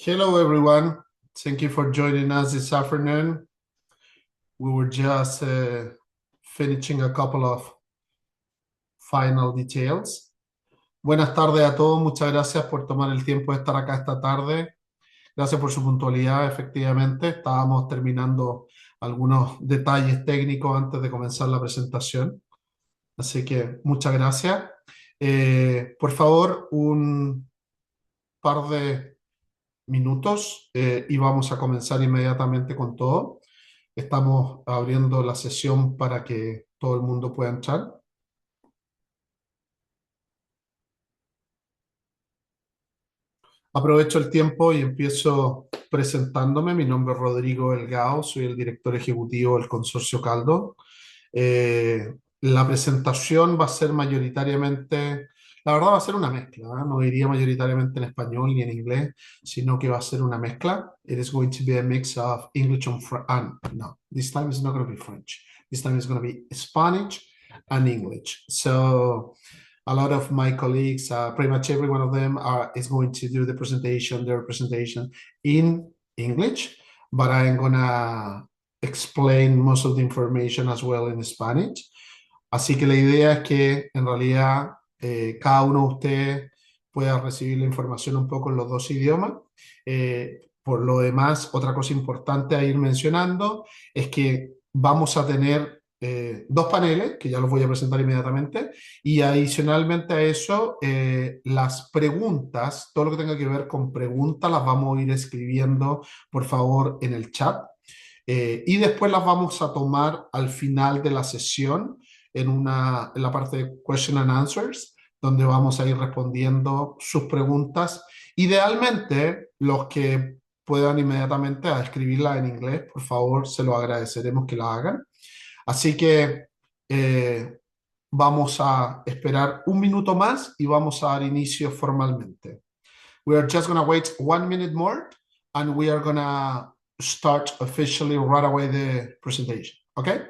Hello, everyone. Thank you for joining us this afternoon. We were just finishing a couple of final details. Buenas tardes a todos. Muchas gracias por tomar el tiempo de estar acá esta tarde. Gracias por su puntualidad. Efectivamente, estábamos terminando algunos detalles técnicos antes de comenzar la presentación. Así que muchas gracias. Por favor, un par de minutos y vamos a comenzar inmediatamente con todo. Estamos abriendo la sesión para que todo el mundo pueda entrar. Aprovecho el tiempo y empiezo presentándome. Mi nombre es Rodrigo Delgado, soy el director ejecutivo del Consorcio Caldo. La presentación va a ser mayoritariamente, la verdad va a ser una mezcla, ¿eh? No iría mayoritariamente en español ni en inglés, sino que va a ser una mezcla. It is going to be a mix of English and French. No, this time it's not going to be French. This time it's going to be Spanish and English. So a lot of my colleagues, pretty much every one of them is going to do their presentation in English, but I'm gonna explain most of the information as well in Spanish. Así que la idea es que en realidad cada uno de ustedes pueda recibir la información un poco en los dos idiomas. Por lo demás, otra cosa importante a ir mencionando es que vamos a tener dos paneles, que ya los voy a presentar inmediatamente, y adicionalmente a eso, las preguntas, todo lo que tenga que ver con preguntas, las vamos a ir escribiendo, por favor, en el chat. Y después las vamos a tomar al final de la sesión en la parte de question and answers, donde vamos a ir respondiendo sus preguntas. Idealmente, los que puedan inmediatamente a escribirla en inglés, por favor, se lo agradeceremos que la hagan. Así que vamos a esperar un minuto más y vamos a dar inicio formalmente. We are just going to wait 1 minute more and we are going to start officially right away the presentation. Okay?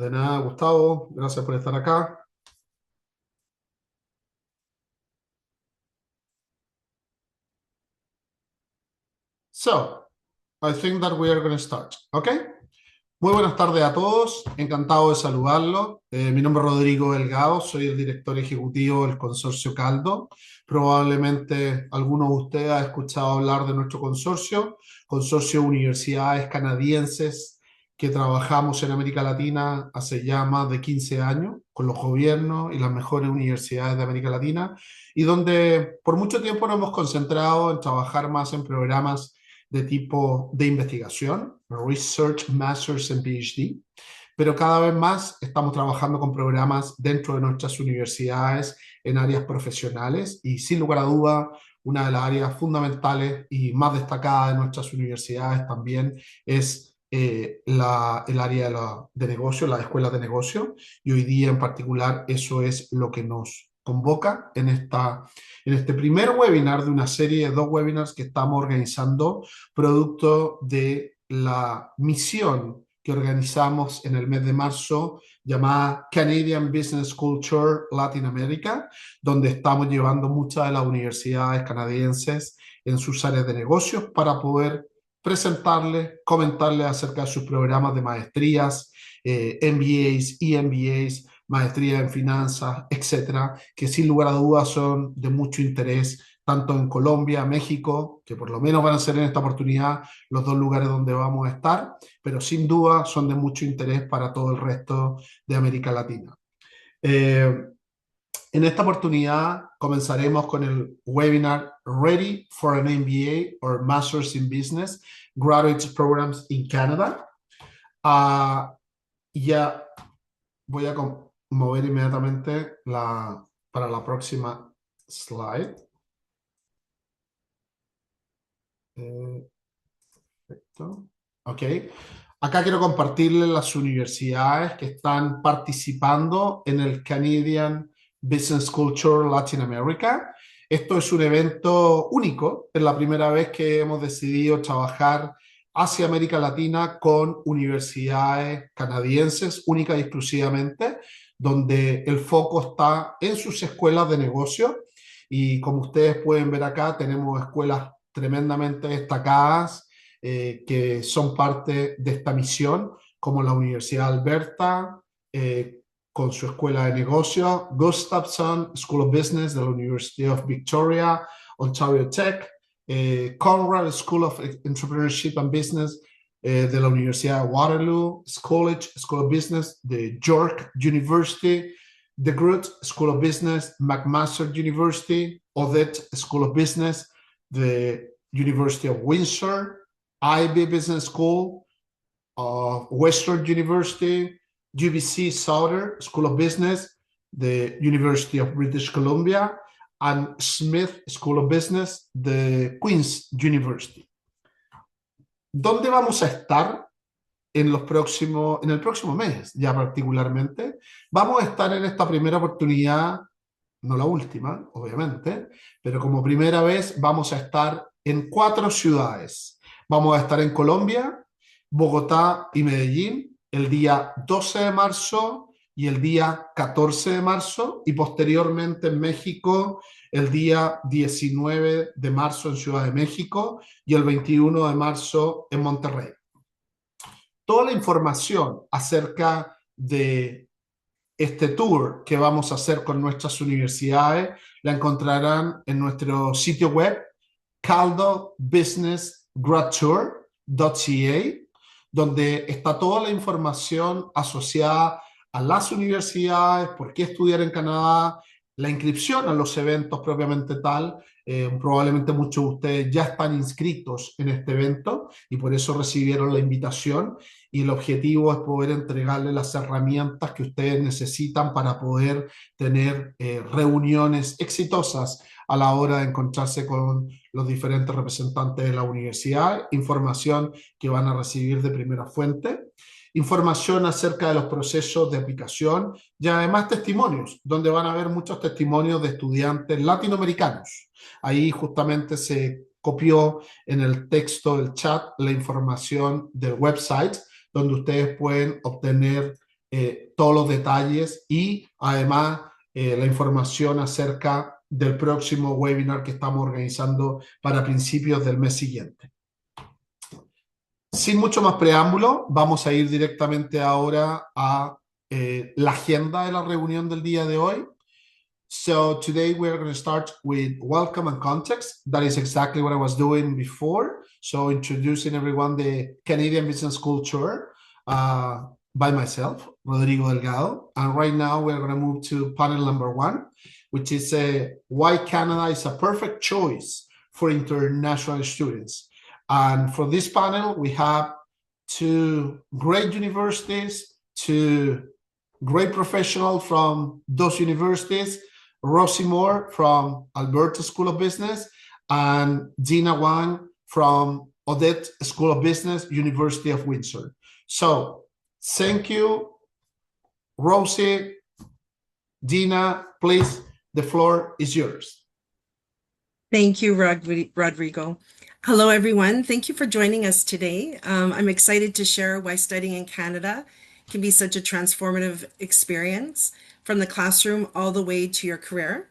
De nada, Gustavo. Gracias por estar acá. So, I think that we are going to start. Okay? Muy buenas tardes a todos, encantado de saludarlos. Mi nombre es Rodrigo Delgado, soy el director ejecutivo del Consorcio Caldo. Probablemente algunos de ustedes han escuchado hablar de nuestro consorcio de universidades canadienses que trabajamos en América Latina hace ya más de 15 años con los gobiernos y las mejores universidades de América Latina y donde por mucho tiempo nos hemos concentrado en trabajar más en programas de tipo de investigación, Research, Masters and PhD, pero cada vez más estamos trabajando con programas dentro de nuestras universidades en áreas profesionales y sin lugar a duda una de las áreas fundamentales y más destacadas de nuestras universidades también es el área de negocio, las escuelas de negocio, y hoy día en particular eso es lo que nos convoca en este primer webinar de una serie de dos webinars que estamos organizando producto de la misión que organizamos en el mes de marzo llamada Canadian Business Culture Latin America, donde estamos llevando muchas de las universidades canadienses en sus áreas de negocios para poder presentarles, comentarles acerca de sus programas de maestrías, MBAs, EMBAs, maestría en finanzas, etcétera, que sin lugar a dudas son de mucho interés tanto en Colombia, México, que por lo menos van a ser en esta oportunidad los dos lugares donde vamos a estar, pero sin duda son de mucho interés para todo el resto de América Latina. En esta oportunidad comenzaremos con el webinar Ready for an MBA or Masters in Business Graduate Programs in Canada. Ya voy a mover inmediatamente para la próxima slide. Perfecto. Ok. Acá quiero compartirles las universidades que están participando en el Canadian Business Culture Latin America. Esto es un evento único, es la primera vez que hemos decidido trabajar hacia América Latina con universidades canadienses, única y exclusivamente, donde el foco está en sus escuelas de negocio. Y como ustedes pueden ver acá, tenemos escuelas tremendamente destacadas que son parte de esta misión, como la Universidad de Alberta, con su escuela de negocios, Gustafson School of Business de la University of Victoria, Ontario Tech, Conrad School of Entrepreneurship and Business de la Universidad de Waterloo, College School of Business de York University, The Groot School of Business, McMaster University, Odette School of Business, the University of Windsor, IB Business School, Western University, UBC Sauder School of Business, the University of British Columbia, and Smith School of Business, the Queen's University. ¿Dónde vamos a estar en el próximo mes, ya particularmente? Vamos a estar en esta primera oportunidad, no la última, obviamente, pero como primera vez vamos a estar en 4 ciudades. Vamos a estar en Colombia, Bogotá y Medellín el día 12 de marzo y el día 14 de marzo, y posteriormente en México el día 19 de marzo en Ciudad de México y el 21 de marzo en Monterrey. Toda la información acerca de este tour que vamos a hacer con nuestras universidades la encontrarán en nuestro sitio web caldobusinessgradtour.ca, donde está toda la información asociada a las universidades, por qué estudiar en Canadá, la inscripción a los eventos propiamente tal. Probablemente muchos de ustedes ya están inscritos en este evento y por eso recibieron la invitación, y el objetivo es poder entregarles las herramientas que ustedes necesitan para poder tener reuniones exitosas a la hora de encontrarse con los diferentes representantes de la universidad, información que van a recibir de primera fuente, información acerca de los procesos de aplicación y además testimonios, donde van a haber muchos testimonios de estudiantes latinoamericanos. Ahí justamente se copió en el texto del chat la información del website, donde ustedes pueden obtener todos los detalles y además la información acerca del próximo webinar que estamos organizando para principios del mes siguiente. Sin mucho más preámbulo, vamos a ir directamente ahora a la agenda de la reunión del día de hoy. So today we're going to start with welcome and context. That is exactly what I was doing before. So introducing everyone the Canadian Business Culture by myself, Rodrigo Delgado. And right now we're going to move to panel number 1, which is why Canada is a perfect choice for international students. And for this panel, we have 2 great universities, 2 great professionals from those universities, Rosie Moore from Alberta School of Business and Dina Wang from Odette School of Business, University of Windsor. So thank you, Rosie, Dina, please, the floor is yours. Thank you, Rodrigo. Hello, everyone. Thank you for joining us today. I'm excited to share why studying in Canada can be such a transformative experience from the classroom all the way to your career.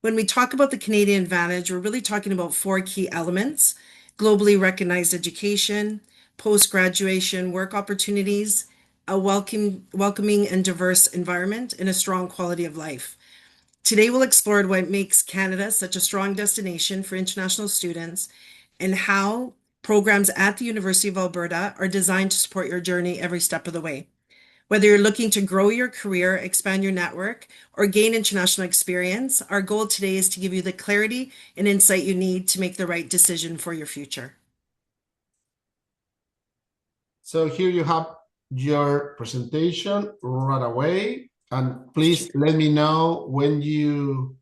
When we talk about the Canadian Advantage, we're really talking about 4 key elements: globally recognized education, post-graduation work opportunities, a welcoming and diverse environment, and a strong quality of life. Today, we'll explore what makes Canada such a strong destination for international students and how programs at the University of Alberta are designed to support your journey every step of the way. Whether you're looking to grow your career, expand your network, or gain international experience, our goal today is to give you the clarity and insight you need to make the right decision for your future. So here you have your presentation right away. And please let me know when you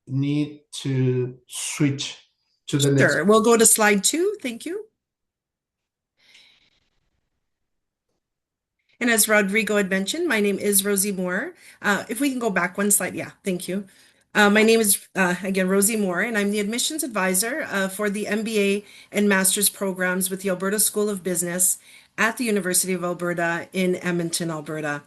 need to switch to the next. Sure, we'll go to slide 2. Thank you. And as Rodrigo had mentioned, my name is Rosie Moore. If we can go back one slide, yeah, thank you. My name is, again, Rosie Moore, and I'm the admissions advisor for the MBA and master's programs with the Alberta School of Business at the University of Alberta in Edmonton, Alberta.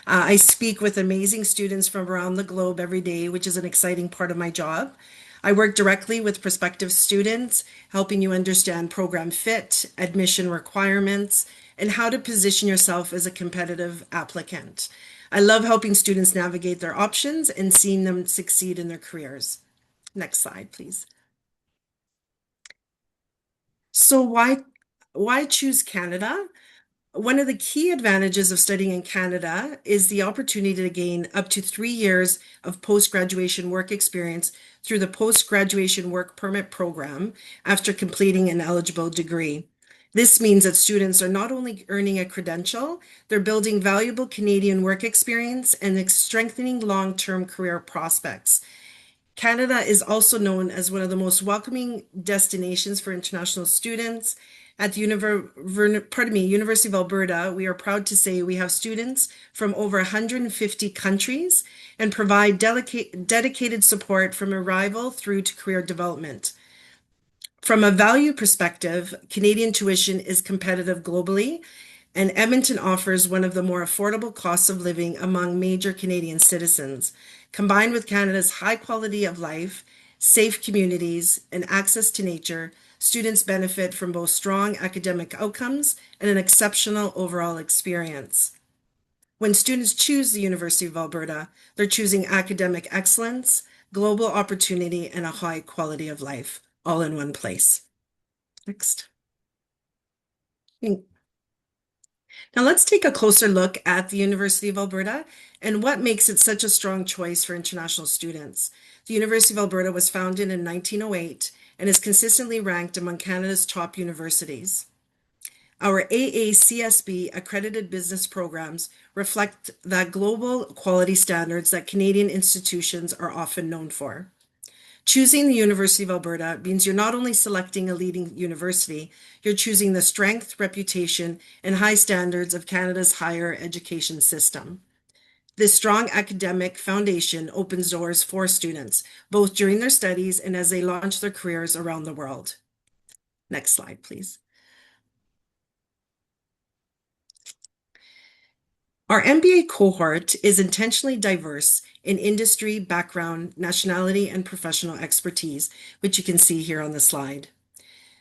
I speak with amazing students from around the globe every day, which is an exciting part of my job. I work directly with prospective students, helping you understand program fit, admission requirements, and how to position yourself as a competitive applicant. I love helping students navigate their options and seeing them succeed in their careers. Next slide, please. So why choose Canada? One of the key advantages of studying in Canada is the opportunity to gain up to 3 years of post-graduation work experience through the Post-Graduation Work Permit program after completing an eligible degree. This means that students are not only earning a credential, they're building valuable Canadian work experience and strengthening long-term career prospects. Canada is also known as one of the most welcoming destinations for international students. At the University of Alberta, we are proud to say we have students from over 150 countries and provide dedicated support from arrival through to career development. From a value perspective, Canadian tuition is competitive globally, and Edmonton offers one of the more affordable costs of living among major Canadian citizens. Combined with Canada's high quality of life, safe communities, and access to nature, students benefit from both strong academic outcomes and an exceptional overall experience. When students choose the University of Alberta, they're choosing academic excellence, global opportunity, and a high quality of life, all in one place. Next. Now let's take a closer look at the University of Alberta and what makes it such a strong choice for international students. The University of Alberta was founded in 1908 and is consistently ranked among Canada's top universities. Our AACSB accredited business programs reflect the global quality standards that Canadian institutions are often known for. Choosing the University of Alberta means you're not only selecting a leading university, you're choosing the strength, reputation, and high standards of Canada's higher education system. This strong academic foundation opens doors for students, both during their studies and as they launch their careers around the world. Next slide, please. Our MBA cohort is intentionally diverse in industry, background, nationality, and professional expertise, which you can see here on the slide.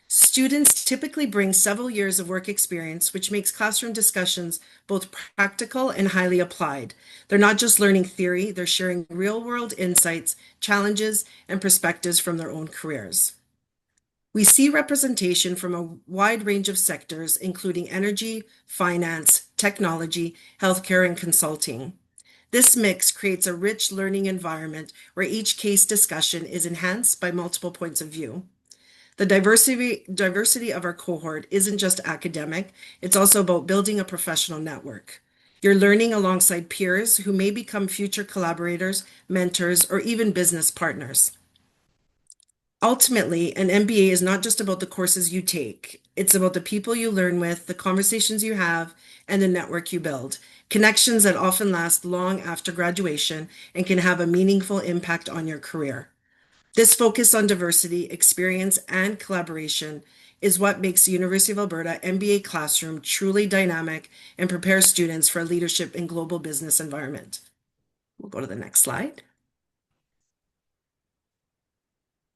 Students typically bring several years of work experience, which makes classroom discussions both practical and highly applied. They're not just learning theory, they're sharing real-world insights, challenges, and perspectives from their own careers. We see representation from a wide range of sectors, including energy, finance, technology, healthcare, and consulting. This mix creates a rich learning environment where each case discussion is enhanced by multiple points of view. The diversity of our cohort isn't just academic, it's also about building a professional network. You're learning alongside peers who may become future collaborators, mentors, or even business partners. Ultimately, an MBA is not just about the courses you take. It's about the people you learn with, the conversations you have, and the network you build. Connections that often last long after graduation and can have a meaningful impact on your career. This focus on diversity, experience, and collaboration is what makes the University of Alberta MBA classroom truly dynamic and prepares students for leadership in global business environment. We'll go to the next slide.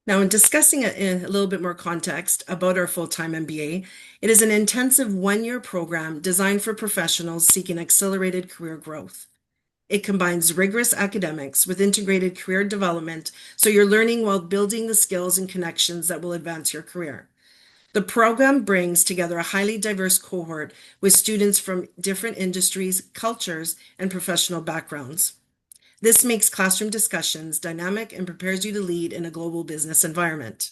Now, in discussing it in a little bit more context about our full-time MBA, it is an intensive one-year program designed for professionals seeking accelerated career growth. It combines rigorous academics with integrated career development, so you're learning while building the skills and connections that will advance your career. The program brings together a highly diverse cohort with students from different industries, cultures, and professional backgrounds. This makes classroom discussions dynamic and prepares you to lead in a global business environment.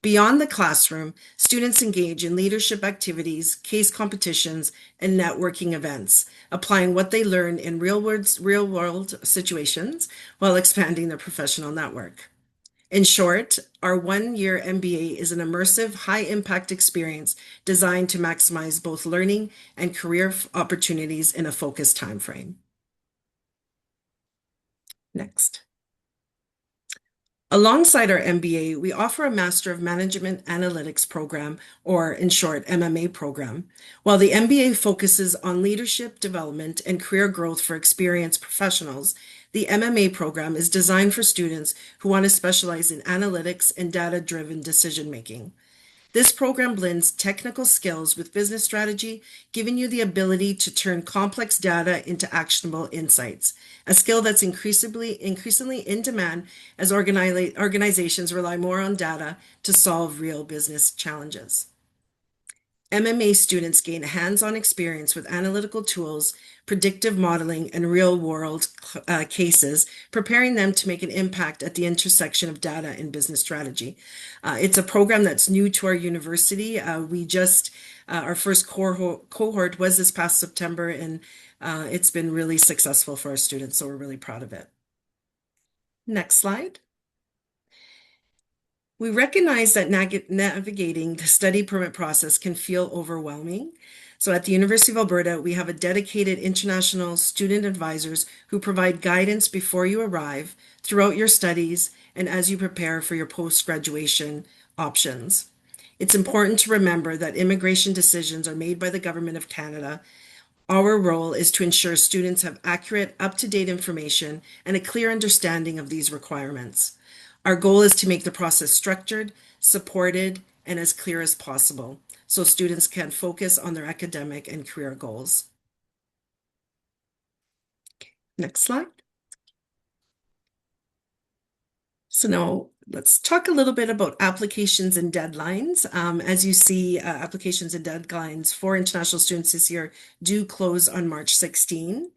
Beyond the classroom, students engage in leadership activities, case competitions, and networking events, applying what they learn in real-world situations while expanding their professional network. In short, Our one-year MBA is an immersive, high-impact experience designed to maximize both learning and career opportunities in a focused time frame. Next. Alongside our MBA, we offer a Master of Management Analytics program, or in short, MMA program. While the MBA focuses on leadership development and career growth for experienced professionals, the MMA program is designed for students who want to specialize in analytics and data-driven decision-making. This program blends technical skills with business strategy, giving you the ability to turn complex data into actionable insights, a skill that's increasingly in demand as organizations rely more on data to solve real business challenges. MMA students gain hands-on experience with analytical tools, predictive modeling, and real-world cases, preparing them to make an impact at the intersection of data and business strategy. It's a program that's new to our university. Our first cohort was this past September, and it's been really successful for our students, so we're really proud of it. Next slide. We recognize that navigating the study permit process can feel overwhelming. So at the University of Alberta, we have a dedicated international student advisors who provide guidance before you arrive, throughout your studies, and as you prepare for your post-graduation options. It's important to remember that immigration decisions are made by the Government of Canada. Our role is to ensure students have accurate, up-to-date information and a clear understanding of these requirements. Our goal is to make the process structured, supported, and as clear as possible, so students can focus on their academic and career goals. Next slide. So now let's talk a little bit about applications and deadlines. As you see, applications and deadlines for international students this year do close on March 16.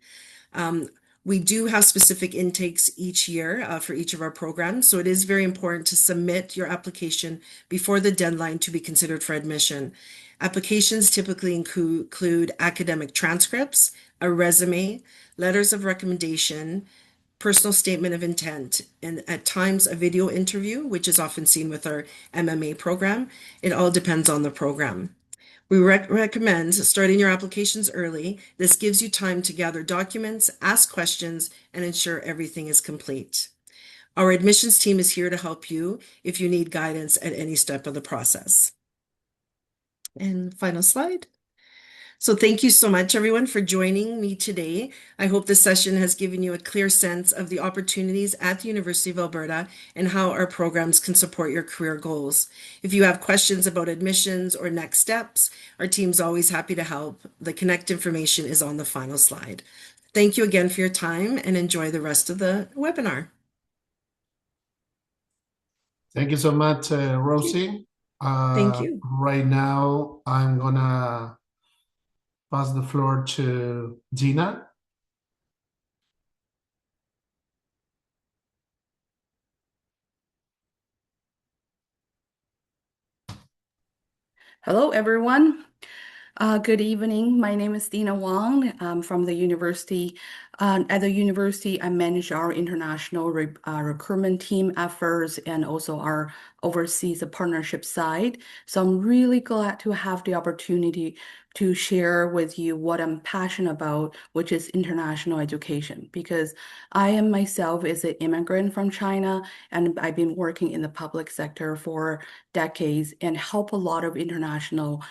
We do have specific intakes each year for each of our programs, so it is very important to submit your application before the deadline to be considered for admission. Applications typically include academic transcripts, a resume, letters of recommendation, personal statement of intent, and at times a video interview, which is often seen with our MMA program. It all depends on the program. We recommend starting your applications early. This gives you time to gather documents, ask questions, and ensure everything is complete. Our admissions team is here to help you if you need guidance at any step of the process. And final slide. So thank you so much, everyone, for joining me today. I hope this session has given you a clear sense of the opportunities at the University of Alberta and how our programs can support your career goals. If you have questions about admissions or next steps, our team's always happy to help. The Connect information is on the final slide. Thank you again for your time and enjoy the rest of the webinar. Thank you so much, Rosie. Thank you. Right now, I'm gonna pass the floor to Gina. Hello, everyone. Good evening. My name is Dina Wang. I'm from the university. At the university, I manage our international recruitment team efforts and also our overseas the partnership side. So I'm really glad to have the opportunity to share with you what I'm passionate about, which is international education, because I am myself is an immigrant from China, and I've been working in the public sector for decades and help a lot of international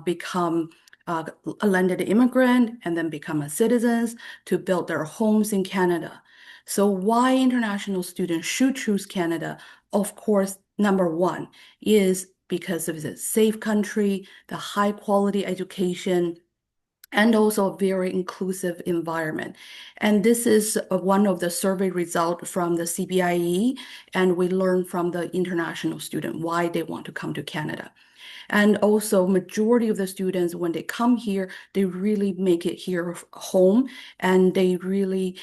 become a landed immigrant and then become a citizens to build their homes in Canada. So why international students should choose Canada? Of course, number one is because of the safe country, the high quality education, and also a very inclusive environment. And this is one of the survey results from the CBIE, and we learn from the international student why they want to come to Canada. And also majority of the students, when they come here, they really make it here home, and they really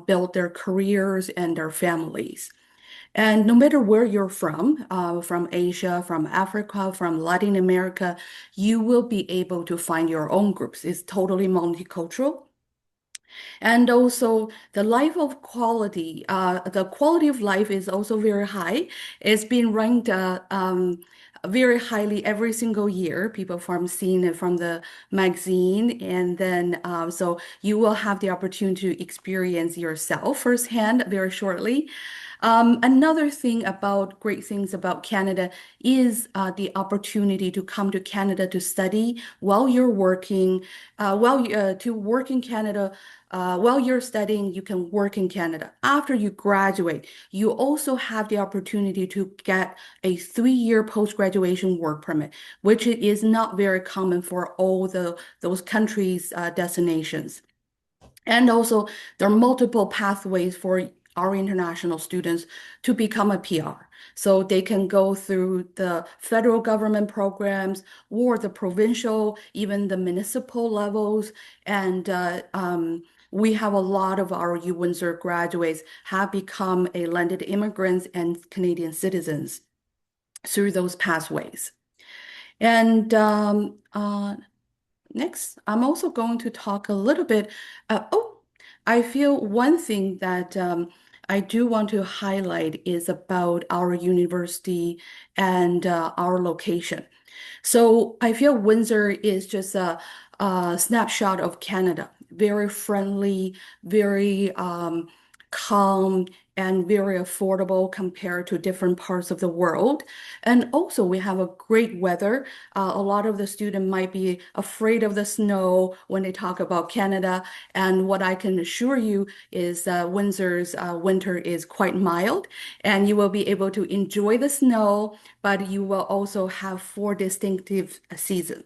build their careers and their families. And no matter where you're from Asia, from Africa, from Latin America, you will be able to find your own groups. It's totally multicultural. And also the quality of life is also very high. It's been ranked very highly every single year. People from seeing it from the magazine, and then so you will have the opportunity to experience yourself firsthand very shortly. Another thing about great things about Canada is the opportunity to come to Canada to study while you're working, to work in Canada. While you're studying, you can work in Canada. After you graduate, you also have the opportunity to get a 3-year post-graduation work permit, which is not very common for all those countries' destinations. And also, there are multiple pathways for our international students to become a PR. So they can go through the federal government programs or the provincial, even the municipal levels. And we have a lot of our U Windsor graduates have become a landed immigrants and Canadian citizens through those pathways. And next, I'm also going to talk a little bit. I feel one thing that I do want to highlight is about our university and our location. So I feel Windsor is just a snapshot of Canada, very friendly, very calm, and very affordable compared to different parts of the world. And also, we have a great weather. A lot of the students might be afraid of the snow when they talk about Canada. And what I can assure you is Windsor's winter is quite mild, and you will be able to enjoy the snow, but you will also have 4 distinctive seasons.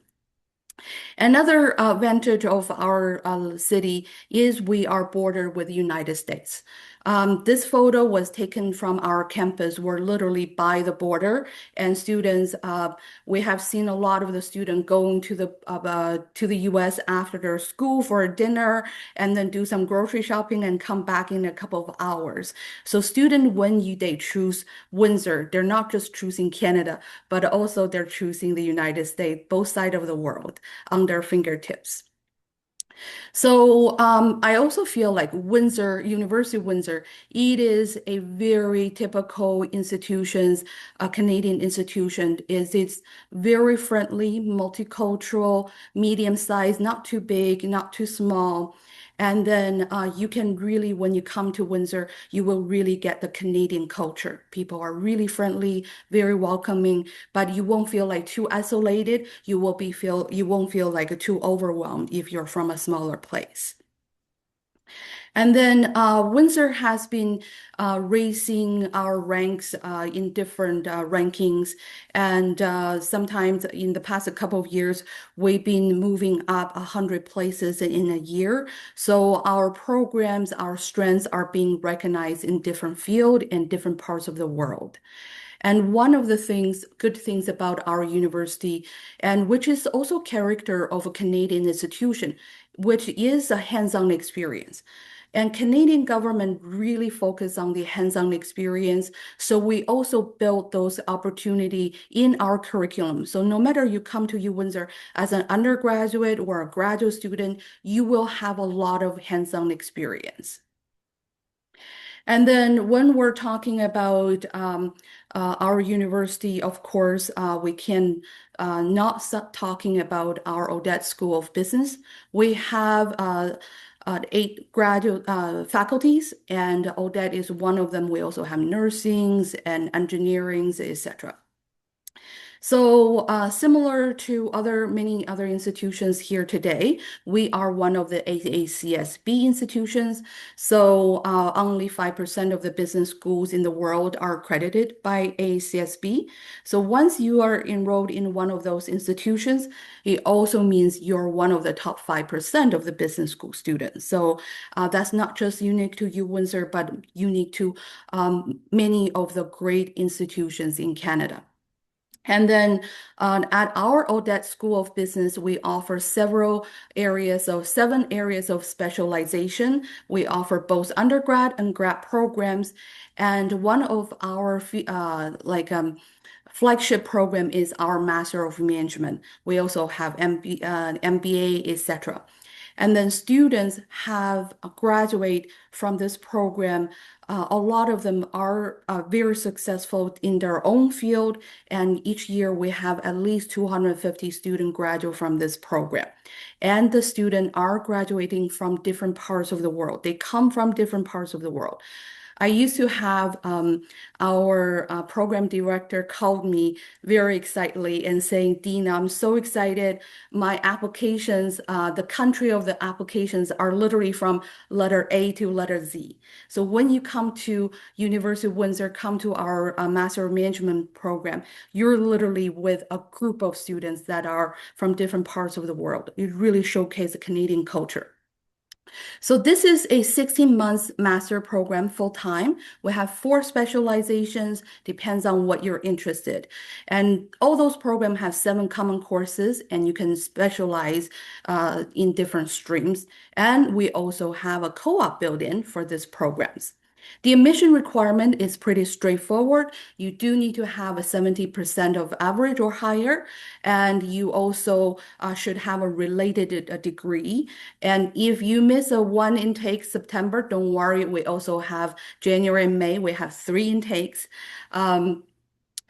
Another advantage of our city is we are bordered with the United States. This photo was taken from our campus. We're literally by the border, and students, we have seen a lot of the students going to the U.S. after their school for dinner, and then do some grocery shopping and come back in a couple of hours. So, students, they choose Windsor, they're not just choosing Canada, but also they're choosing the United States, both sides of the world on their fingertips. So I also feel like Windsor, University of Windsor, it is a very typical institutions, a Canadian institution. It's very friendly, multicultural, medium size, not too big, not too small. And then you can really, when you come to Windsor, you will really get the Canadian culture. People are really friendly, very welcoming, but you won't feel like too isolated. You won't feel like too overwhelmed if you're from a smaller place. And then Windsor has been raising our ranks in different rankings. And sometimes in the past couple of years, we've been moving up 100 places in a year. So our programs, our strengths are being recognized in different fields and different parts of the world. And one of the good things about our university, and which is also character of a Canadian institution, which is a hands-on experience. And Canadian government really focus on the hands-on experience. So we also build those opportunity in our curriculum. So no matter you come to U Windsor as an undergraduate or a graduate student, you will have a lot of hands-on experience. And then when we're talking about our university, of course, we can not stop talking about our Odette School of Business. We have 8 graduate faculties, and Odette is one of them. We also have nursing and engineering, etc. So similar to many other institutions here today, we are one of the AACSB institutions. So only 5% of the business schools in the world are accredited by AACSB. So once you are enrolled in one of those institutions, it also means you're one of the top 5% of the business school students. So that's not just unique to U Windsor, but unique to many of the great institutions in Canada. And then at our Odette School of Business, we offer 7 areas of specialization. We offer both undergrad and grad programs. And one of our flagship program is our Master of Management. We also have MBA, etc. And then students have graduate from this program. A lot of them are very successful in their own field, and each year we have at least 250 students graduate from this program. And the students are graduating from different parts of the world. They come from different parts of the world. I used to have our program director called me very excitedly and saying, Dina, I'm so excited. My applications, the country of the applications are literally from letter A to letter Z. So when you come to University of Windsor, come to our Master of Management program, you're literally with a group of students that are from different parts of the world. It really showcases the Canadian culture. So this is a 16 months master program full time. We have 4 specializations, depends on what you're interested. And all those programs have 7 common courses, and you can specialize in different streams. And we also have a co-op built in for these programs. The admission requirement is pretty straightforward. You do need to have a 70% of average or higher, and you also should have a related degree. And if you miss a 1 intake September, don't worry. We also have January and May. We have 3 intakes.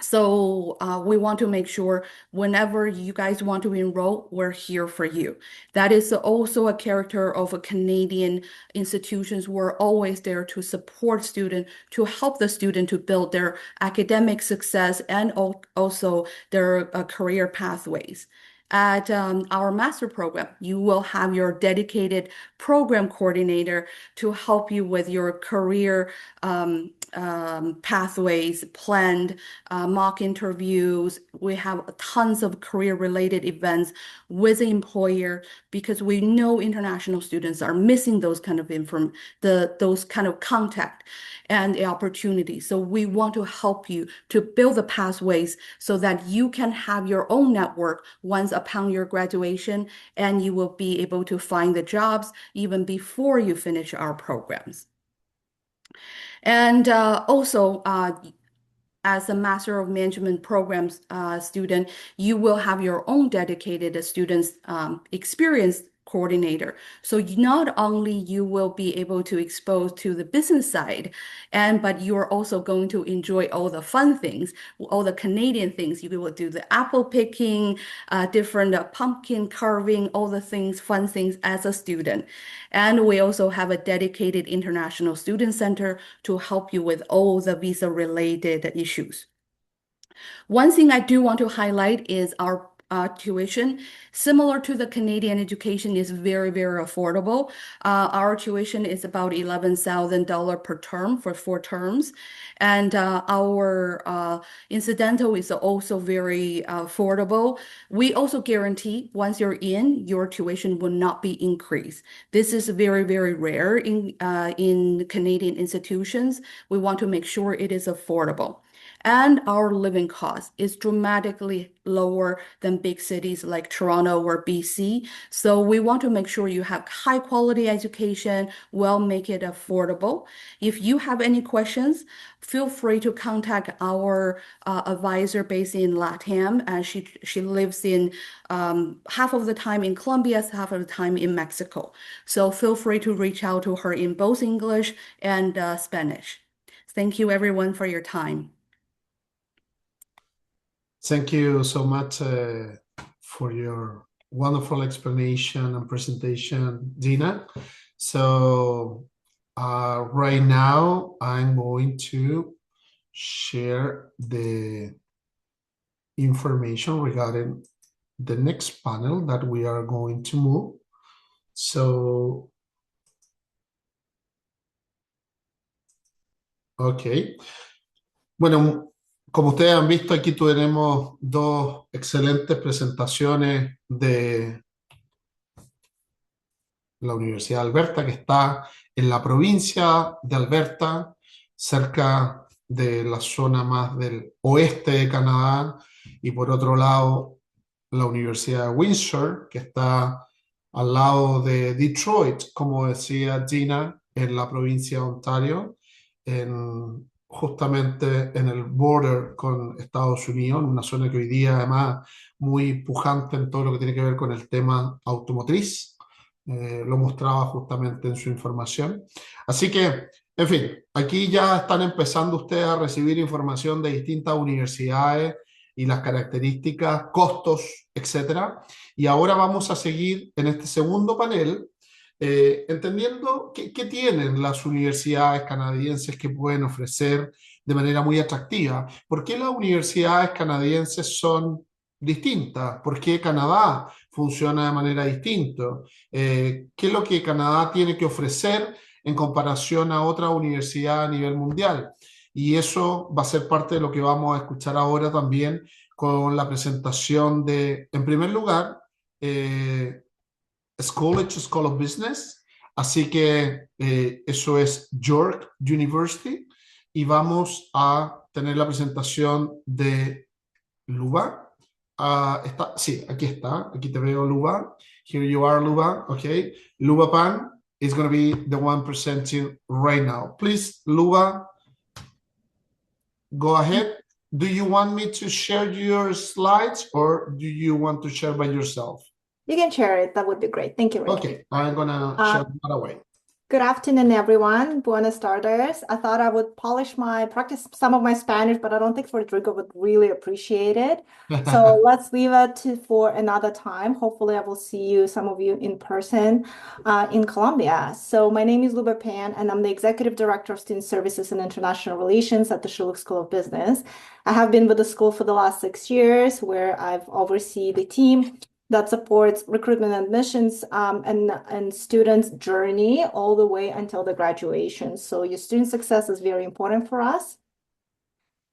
So we want to make sure whenever you guys want to enroll, we're here for you. That is also a character of a Canadian institutions. We're always there to support students, to help the student to build their academic success and also their career pathways. At our master program, you will have your dedicated program coordinator to help you with your career pathways, planned mock interviews. We have tons of career-related events with the employer because we know international students are missing those kind of those kind of contact and the opportunities. So we want to help you to build the pathways so that you can have your own network once upon your graduation, and you will be able to find the jobs even before you finish our programs. And also, as a Master of Management programs student, you will have your own dedicated students experience coordinator. So not only you will be able to expose to the business side, but you're also going to enjoy all the fun things, all the Canadian things. You will do the apple picking, different pumpkin carving, all the things, fun things as a student. And we also have a dedicated international student center to help you with all the visa related issues. One thing I do want to highlight is our tuition, similar to the Canadian education, is very, very affordable. Our tuition is about $11,000 per term for 4 terms. And our incidental is also very affordable. We also guarantee once you're in, your tuition will not be increased. This is very, very rare in Canadian institutions. We want to make sure it is affordable. And our living cost is dramatically lower than big cities like Toronto or BC. So we want to make sure you have high quality education, well, make it affordable. If you have any questions, feel free to contact our advisor based in LATAM. And she lives in half of the time in Colombia, half of the time in Mexico. So feel free to reach out to her in both English and Spanish. Thank you everyone for your time. Thank you so much for your wonderful explanation and presentation, Dina. So right now, I'm going to share the information regarding the next panel that we are going to move. So, okay. Bueno, como ustedes han visto, aquí tenemos 2 excelentes presentaciones de la Universidad de Alberta, que está en la provincia de Alberta, cerca de la zona más del oeste de Canadá, y por otro lado, la Universidad de Windsor, que está al lado de Detroit, como decía Gina, en la provincia de Ontario, justamente en el border con Estados Unidos, en una zona que hoy día además muy pujante en todo lo que tiene que ver con el tema automotriz. lo mostraba justamente en su información. Así que, en fin, aquí ya están empezando ustedes a recibir información de distintas universidades y las características, costos, etcétera. Y ahora vamos a seguir en este segundo panel, entendiendo qué tienen las universidades canadienses que pueden ofrecer de manera muy atractiva. ¿Por qué las universidades canadienses son distintas? ¿Por qué Canadá funciona de manera distinta? ¿Qué es lo que Canadá tiene que ofrecer en comparación a otra universidad a nivel mundial? Y eso va a ser parte de lo que vamos a escuchar ahora también con la presentación de, en primer lugar, eh, School of Business. Así que eso es York University. Y vamos a tener la presentación de Luba. Sí, aquí está. Aquí te veo, Luba. Here you are, Luba. Okay. Luba Pan is going to be the one presenting right now. Please, Luba, go ahead. Do you want me to share your slides or do you want to share by yourself? You can share it. That would be great. Thank you, Rick. Okay, I'm going to share that away. Good afternoon, everyone. Buenas tardes. I thought I would practice some of my Spanish, but I don't think Rodrigo would really appreciate it. So let's leave it for another time. Hopefully, I will see some of you in person in Colombia. So my name is Luba Pan, and I'm the Executive Director of Student Services and International Relations at the Schulich School of Business. I have been with the school for the last 6 years, where I've overseen the team that supports recruitment and admissions and students' journey all the way until the graduation. So your student success is very important for us.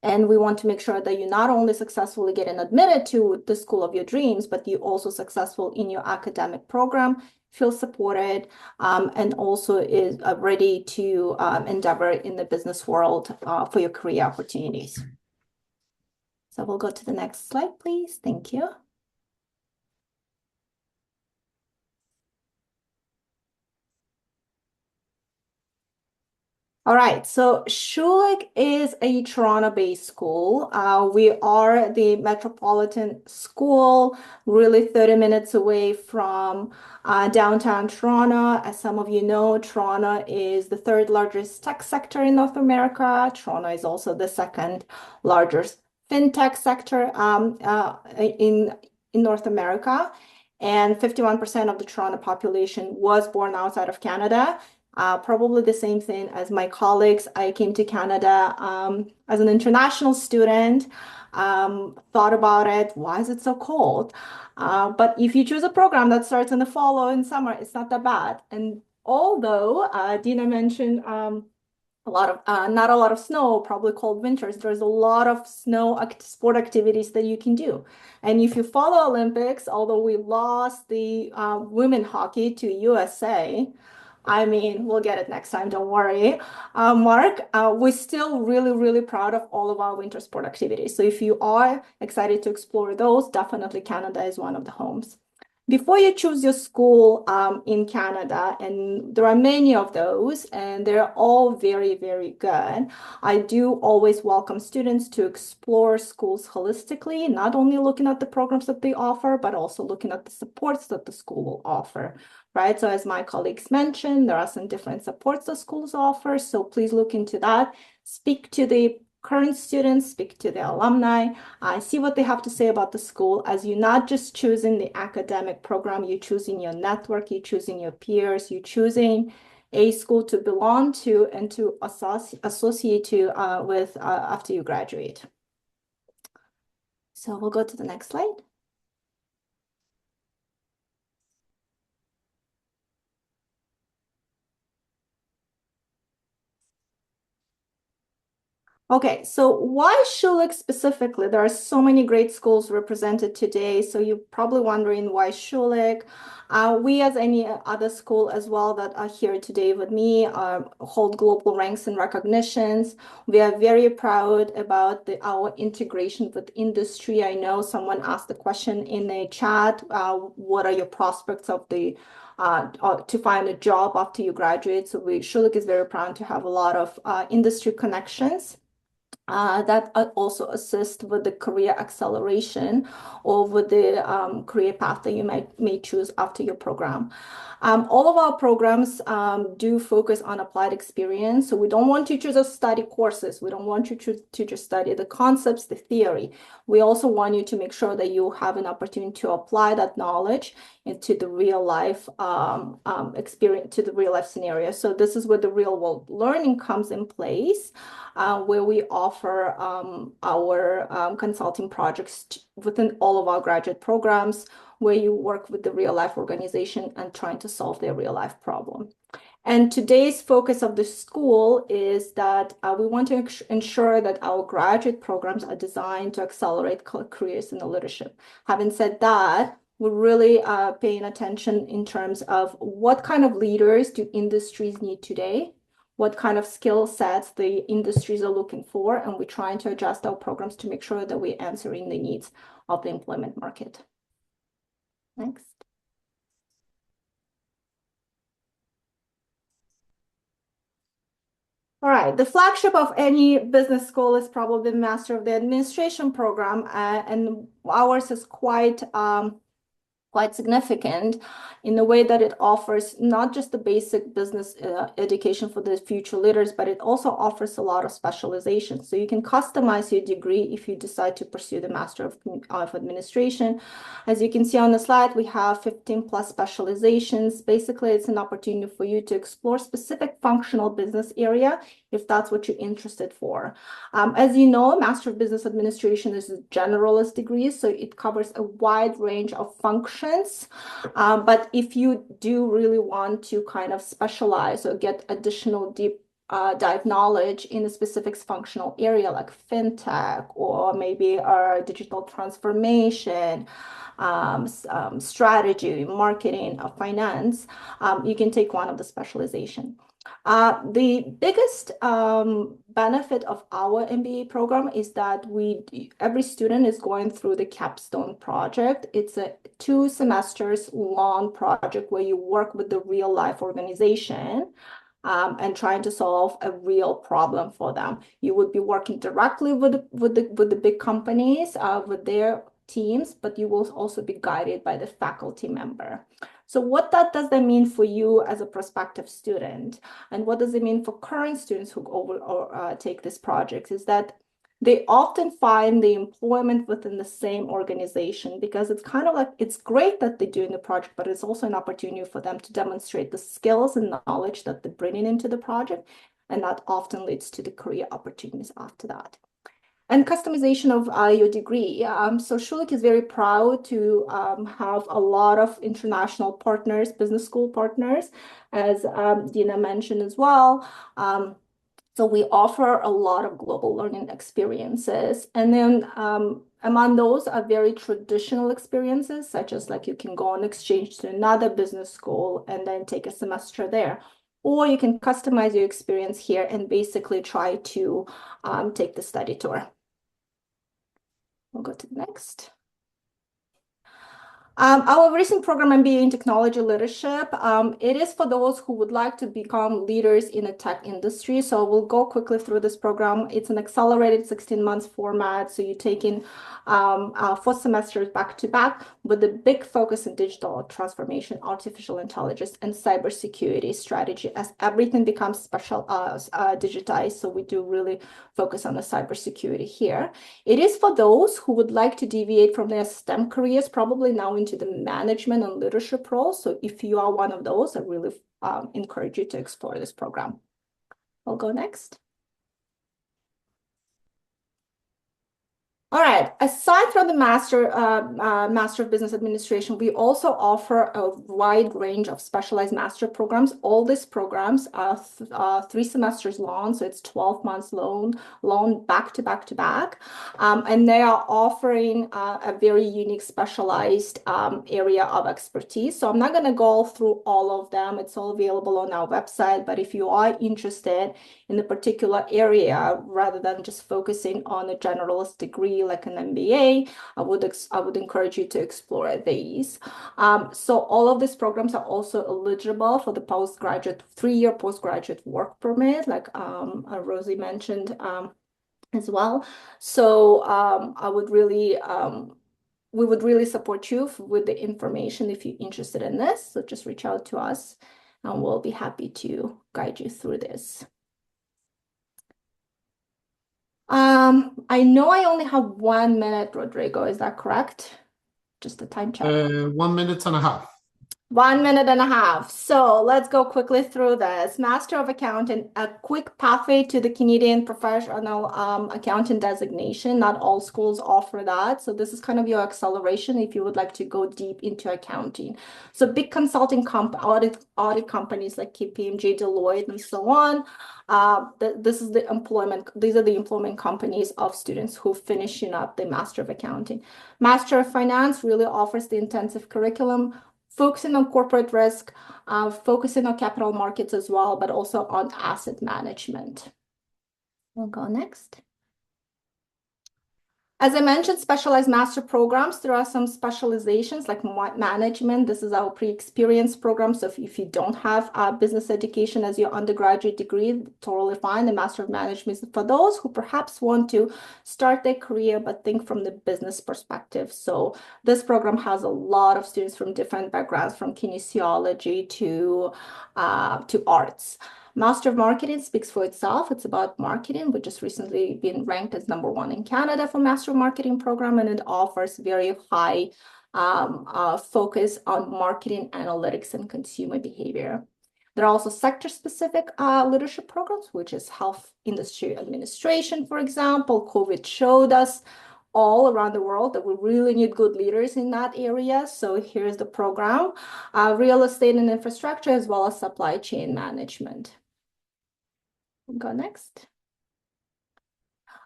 And we want to make sure that you're not only successfully getting admitted to the school of your dreams, but you're also successful in your academic program, feel supported, and also is ready to endeavor in the business world for your career opportunities. So we'll go to the next slide, please. Thank you. All right, so Schulich is a Toronto-based school. We are the metropolitan school, really 30 minutes away from downtown Toronto. As some of you know, Toronto is the third largest tech sector in North America. Toronto is also the second largest fintech sector in North America. And 51% of the Toronto population was born outside of Canada. Probably the same thing as my colleagues. I came to Canada as an international student, thought about it. Why is it so cold? But if you choose a program that starts in the fall or in summer, it's not that bad. And although Dina mentioned not a lot of snow, probably cold winters, there's a lot of sport activities that you can do. And if you follow Olympics, although we lost the women hockey to USA, I mean, we'll get it next time, don't worry. Mark, we're still really, really proud of all of our winter sport activities. So if you are excited to explore those, definitely Canada is one of the homes. Before you choose your school in Canada, and there are many of those, and they're all very, very good, I do always welcome students to explore schools holistically, not only looking at the programs that they offer, but also looking at the supports that the school will offer. Right. So as my colleagues mentioned, there are some different supports the schools offer. So please look into that. Speak to the current students, speak to the alumni, see what they have to say about the school, as you're not just choosing the academic program, you're choosing your network, you're choosing your peers, you're choosing a school to belong to and to associate to with after you graduate. So we'll go to the next slide. Okay, so why Schulich specifically? There are so many great schools represented today, so you're probably wondering why Schulich. We, as any other school as well that are here today with me, hold global ranks and recognitions. We are very proud about our integration with industry. I know someone asked the question in the chat, what are your prospects of to find a job after you graduate? So Schulich is very proud to have a lot of industry connections. that also assist with the career acceleration or with the career path that you may choose after your program. All of our programs do focus on applied experience. So we don't want you to just study courses. We don't want you to just study the concepts, the theory. We also want you to make sure that you have an opportunity to apply that knowledge into the real life experience, to the real life scenario. So this is where the real world learning comes in place, where we offer our consulting projects within all of our graduate programs, where you work with the real life organization and trying to solve their real life problem. And today's focus of the school is that we want to ensure that our graduate programs are designed to accelerate careers in the leadership. Having said that, we're really paying attention in terms of what kind of leaders do industries need today, what kind of skill sets the industries are looking for, and we're trying to adjust our programs to make sure that we're answering the needs of the employment market. Next. All right, the flagship of any business school is probably the Master of the Administration program, and ours is quite significant in the way that it offers not just the basic business education for the future leaders, but it also offers a lot of specialization. So you can customize your degree if you decide to pursue the Master of Administration. As you can see on the slide, we have 15 plus specializations. Basically, it's an opportunity for you to explore specific functional business area if that's what you're interested for. As you know, Master of Business Administration is a generalist degree, so it covers a wide range of functions. But if you do really want to kind of specialize or get additional deep dive knowledge in a specific functional area like fintech or maybe digital transformation, strategy, marketing, finance, you can take one of the specialization. The biggest benefit of our MBA program is that every student is going through the capstone project. It's a 2 semesters long project where you work with the real life organization and trying to solve a real problem for them. You would be working directly with the big companies, with their teams, but you will also be guided by the faculty member. So what does that mean for you as a prospective student? And what does it mean for current students who take this project is that they often find the employment within the same organization because it's kind of like, it's great that they're doing the project, but it's also an opportunity for them to demonstrate the skills and knowledge that they're bringing into the project. And that often leads to the career opportunities after that. And customization of your degree. So Schulich is very proud to have a lot of international partners, business school partners, as Dina mentioned as well. So we offer a lot of global learning experiences. And then among those are very traditional experiences, such as like you can go on exchange to another business school and then take a semester there. Or you can customize your experience here and basically try to take the study tour. We'll go to the next. Our recent program, MBA in Technology Leadership, it is for those who would like to become leaders in the tech industry. So we'll go quickly through this program. It's an accelerated 16 months format. So you take in 4 semesters back to back with a big focus in digital transformation, artificial intelligence, and cybersecurity strategy as everything becomes digitized. So we do really focus on the cybersecurity here. It is for those who would like to deviate from their STEM careers, probably now into the management and leadership roles. So if you are one of those, I really encourage you to explore this program. I'll go next. All right, aside from the Master of Business Administration, we also offer a wide range of specialized master programs. All these programs are 3 semesters long, so it's 12 months long back to back to back. And they are offering a very unique specialized area of expertise. So I'm not gonna go through all of them. It's all available on our website, but if you are interested in a particular area, rather than just focusing on a generalist degree like an MBA, I would encourage you to explore these. So all of these programs are also eligible for the postgraduate 3-year postgraduate work permit, like Rosie mentioned as well. So I would really, we would really support you with the information if you're interested in this. So just reach out to us and we'll be happy to guide you through this. I know I only have 1 minute, Rodrigo. Is that correct? Just a time check. 1 minute and a half. 1 minute and a half. So let's go quickly through this. Master of Accounting, a quick pathway to the Canadian Professional Accountant designation. Not all schools offer that. So this is kind of your acceleration if you would like to go deep into accounting. So big consulting audit companies like KPMG, Deloitte, and so on. These are the employment companies of students who finishing up the Master of Accounting. Master of Finance really offers the intensive curriculum, focusing on corporate risk, focusing on capital markets as well, but also on asset management. We'll go next. As I mentioned, specialized master programs, there are some specializations like management. This is our pre-experience program. So if you don't have business education as your undergraduate degree, totally fine. The Master of Management is for those who perhaps want to start their career, but think from the business perspective. So this program has a lot of students from different backgrounds, from kinesiology to arts. Master of Marketing speaks for itself. It's about marketing, which has recently been ranked as #1 in Canada for Master of Marketing program, and it offers very high focus on marketing analytics and consumer behavior. There are also sector-specific leadership programs, which is health industry administration, for example. COVID showed us all around the world that we really need good leaders in that area. So here's the program, real estate and infrastructure, as well as supply chain management. Go next.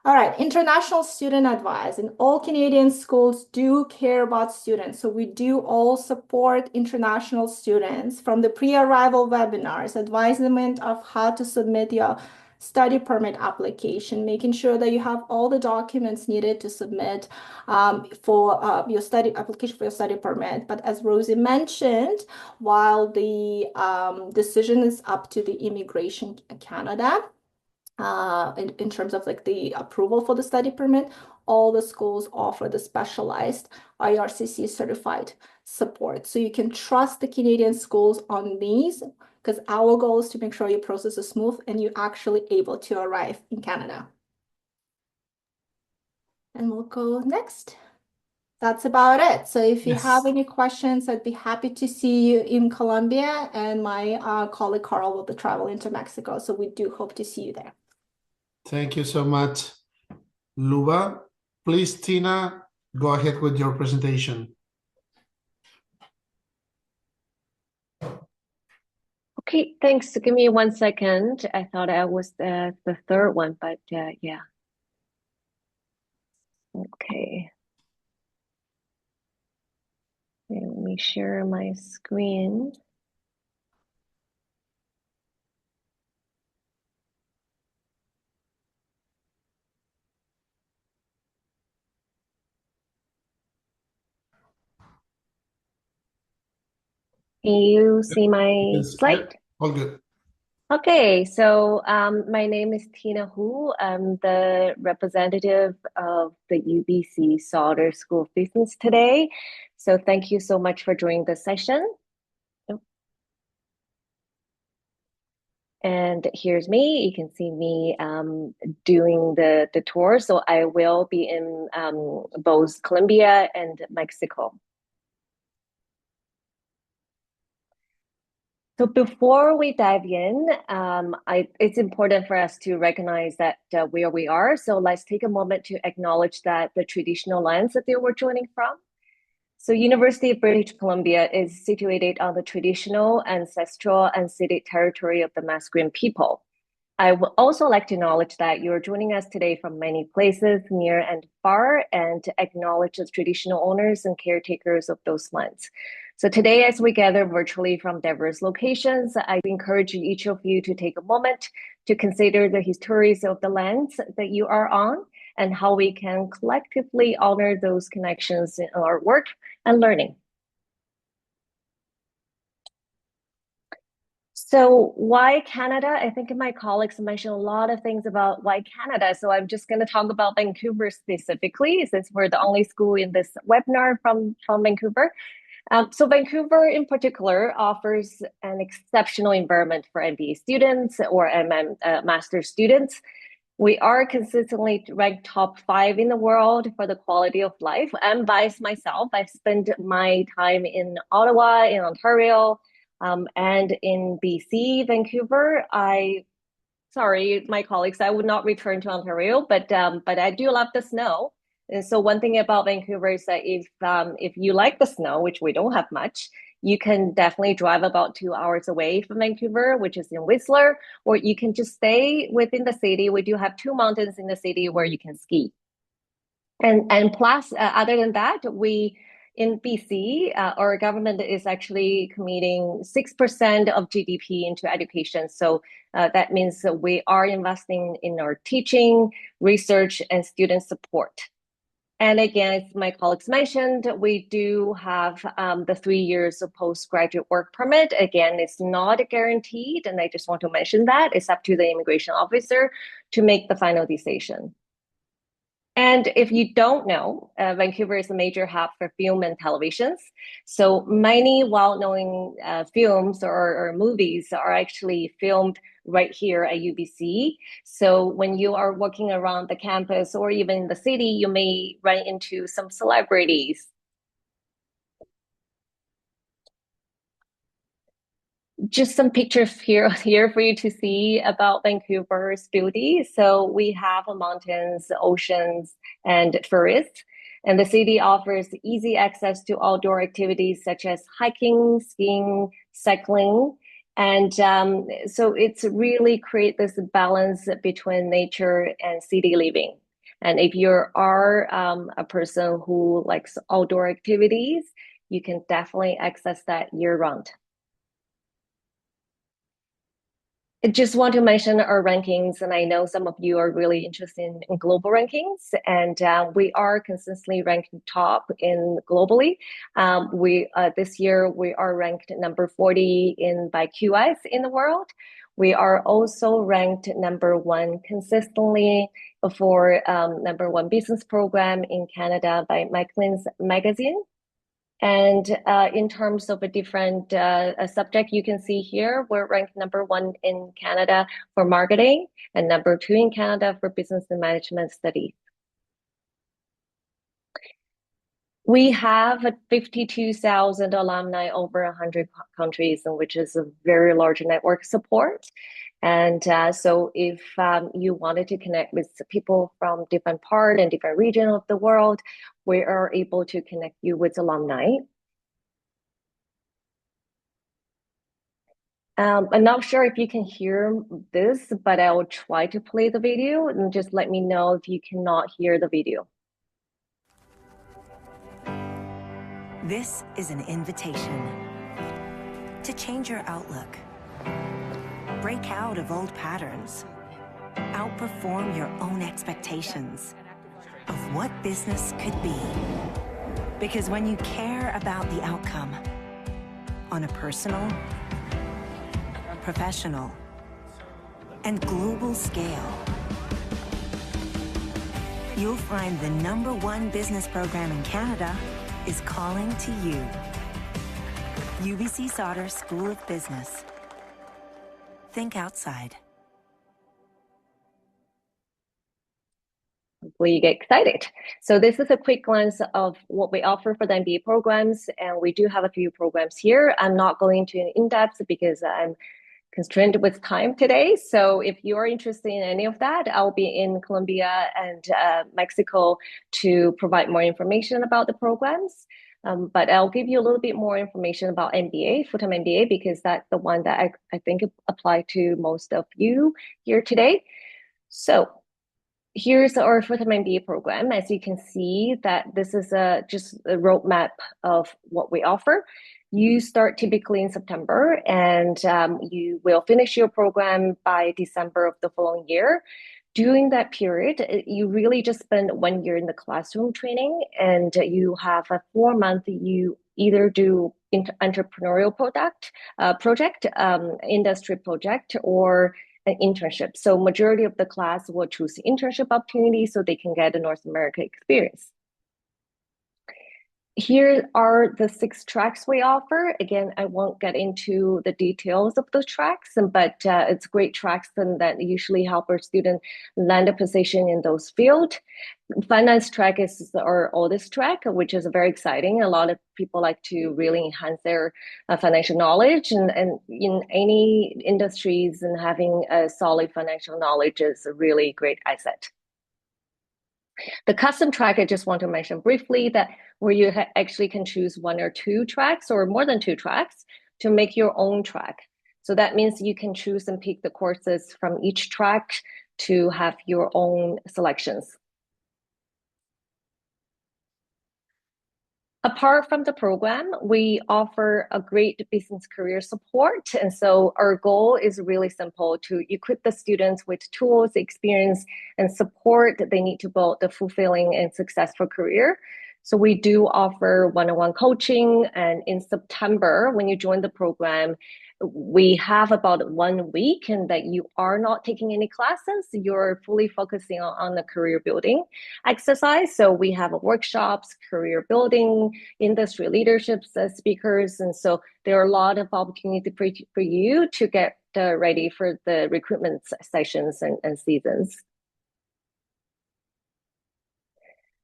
All right, international student advice. And all Canadian schools do care about students. So we do all support international students from the pre-arrival webinars, advisement of how to submit your study permit application, making sure that you have all the documents needed to submit for your study application for your study permit. But as Rosie mentioned, while the decision is up to the Immigration Canada, in terms of like the approval for the study permit, all the schools offer the specialized IRCC certified support. So you can trust the Canadian schools on these, because our goal is to make sure your process is smooth and you're actually able to arrive in Canada. And we'll go next. That's about it. So if you have any questions, I'd be happy to see you in Colombia, and my colleague Carl will be traveling to Mexico. So we do hope to see you there. Thank you so much, Luba. Please, Tina, go ahead with your presentation. Okay, thanks. Give me 1 second. I thought I was the third one, but yeah. Okay. Let me share my screen. Can you see my slide? Yep, all good. Okay, so my name is Tina Hu. I'm the representative of the UBC Sauder School of Business today. So thank you so much for joining the session. And here's me. You can see me doing the tour. So I will be in both Colombia and Mexico. So before we dive in, it's important for us to recognize that where we are. So let's take a moment to acknowledge that the traditional lands that they were joining from. So University of British Columbia is situated on the traditional, ancestral, and ceded territory of the Musqueam people. I would also like to acknowledge that you're joining us today from many places, near and far, and to acknowledge the traditional owners and caretakers of those lands. So today, as we gather virtually from diverse locations, I encourage each of you to take a moment to consider the histories of the lands that you are on and how we can collectively honor those connections in our work and learning. So why Canada? I think my colleagues mentioned a lot of things about why Canada. So I'm just going to talk about Vancouver specifically, since we're the only school in this webinar from Vancouver. So Vancouver in particular offers an exceptional environment for MBA students or master's students. We are consistently ranked top 5 in the world for the quality of life. I'm biased myself. I've spent my time in Ottawa, in Ontario, and in BC, Vancouver. Sorry, my colleagues, I would not return to Ontario, but I do love the snow. And so one thing about Vancouver is that if you like the snow, which we don't have much, you can definitely drive about 2 hours away from Vancouver, which is in Whistler, or you can just stay within the city. We do have 2 mountains in the city where you can ski. And plus, other than that, we in BC, our government is actually committing 6% of GDP into education. So that means that we are investing in our teaching, research, and student support. And again, as my colleagues mentioned, we do have the 3 years of postgraduate work permit. Again, it's not guaranteed, and I just want to mention that. It's up to the immigration officer to make the final decision. And if you don't know, Vancouver is a major hub for film and televisions. So many well-known films or movies are actually filmed right here at UBC. So when you are walking around the campus or even in the city, you may run into some celebrities. Just some pictures here for you to see about Vancouver's beauty. So we have mountains, oceans, and forests. And the city offers easy access to outdoor activities such as hiking, skiing, cycling. And so it's really create this balance between nature and city living. And if you are a person who likes outdoor activities, you can definitely access that year round. I just want to mention our rankings, and I know some of you are really interested in global rankings, and we are consistently ranked top in globally. This year we are ranked number 40 by QS in the world. We are also ranked number 1 consistently for number 1 business program in Canada by Macklin's magazine. And in terms of a different subject, you can see here, we're ranked number 1 in Canada for marketing and number 2 in Canada for business and management studies. We have 52,000 alumni over 100 countries, which is a very large network support. And so if you wanted to connect with people from different part and different region of the world, we are able to connect you with alumni. I'm not sure if you can hear this, but I will try to play the video and just let me know if you cannot hear the video. This is an invitation to change your outlook, break out of old patterns, outperform your own expectations of what business could be. Because when you care about the outcome on a personal, professional, and global scale, you'll find the number 1 business program in Canada is calling to you. UBC Sauder School of Business. Think outside. Hopefully you get excited. So this is a quick glance of what we offer for the MBA programs, and we do have a few programs here. I'm not going to in-depth because I'm constrained with time today. So if you are interested in any of that, I'll be in Colombia and Mexico to provide more information about the programs. But I'll give you a little bit more information about MBA, full-time MBA, because that's the one that I think apply to most of you here today. So here's our full-time MBA program. As you can see, that this is just a roadmap of what we offer. You start typically in September, and you will finish your program by December of the following year. During that period, you really just spend 1 year in the classroom training, and you have a 4-month, you either do entrepreneurial project, industry project, or an internship. So majority of the class will choose internship opportunities so they can get a North America experience. Here are the 6 tracks we offer. Again, I won't get into the details of those tracks, but it's great tracks that usually help our student land a position in those fields. Finance track is our oldest track, which is very exciting. A lot of people like to really enhance their financial knowledge, and in any industries, and having a solid financial knowledge is a really great asset. The custom track, I just want to mention briefly that where you actually can choose 1 or 2 tracks or more than 2 tracks to make your own track. So that means you can choose and pick the courses from each track to have your own selections. Apart from the program, we offer a great business career support. And so our goal is really simple: to equip the students with tools, experience, and support that they need to build a fulfilling and successful career. So we do offer one-on-one coaching. And in September, when you join the program, we have about 1 week and that you are not taking any classes. You're fully focusing on the career building exercise. So we have workshops, career building, industry leadership speakers. And so there are a lot of opportunity for you to get ready for the recruitment sessions and seasons.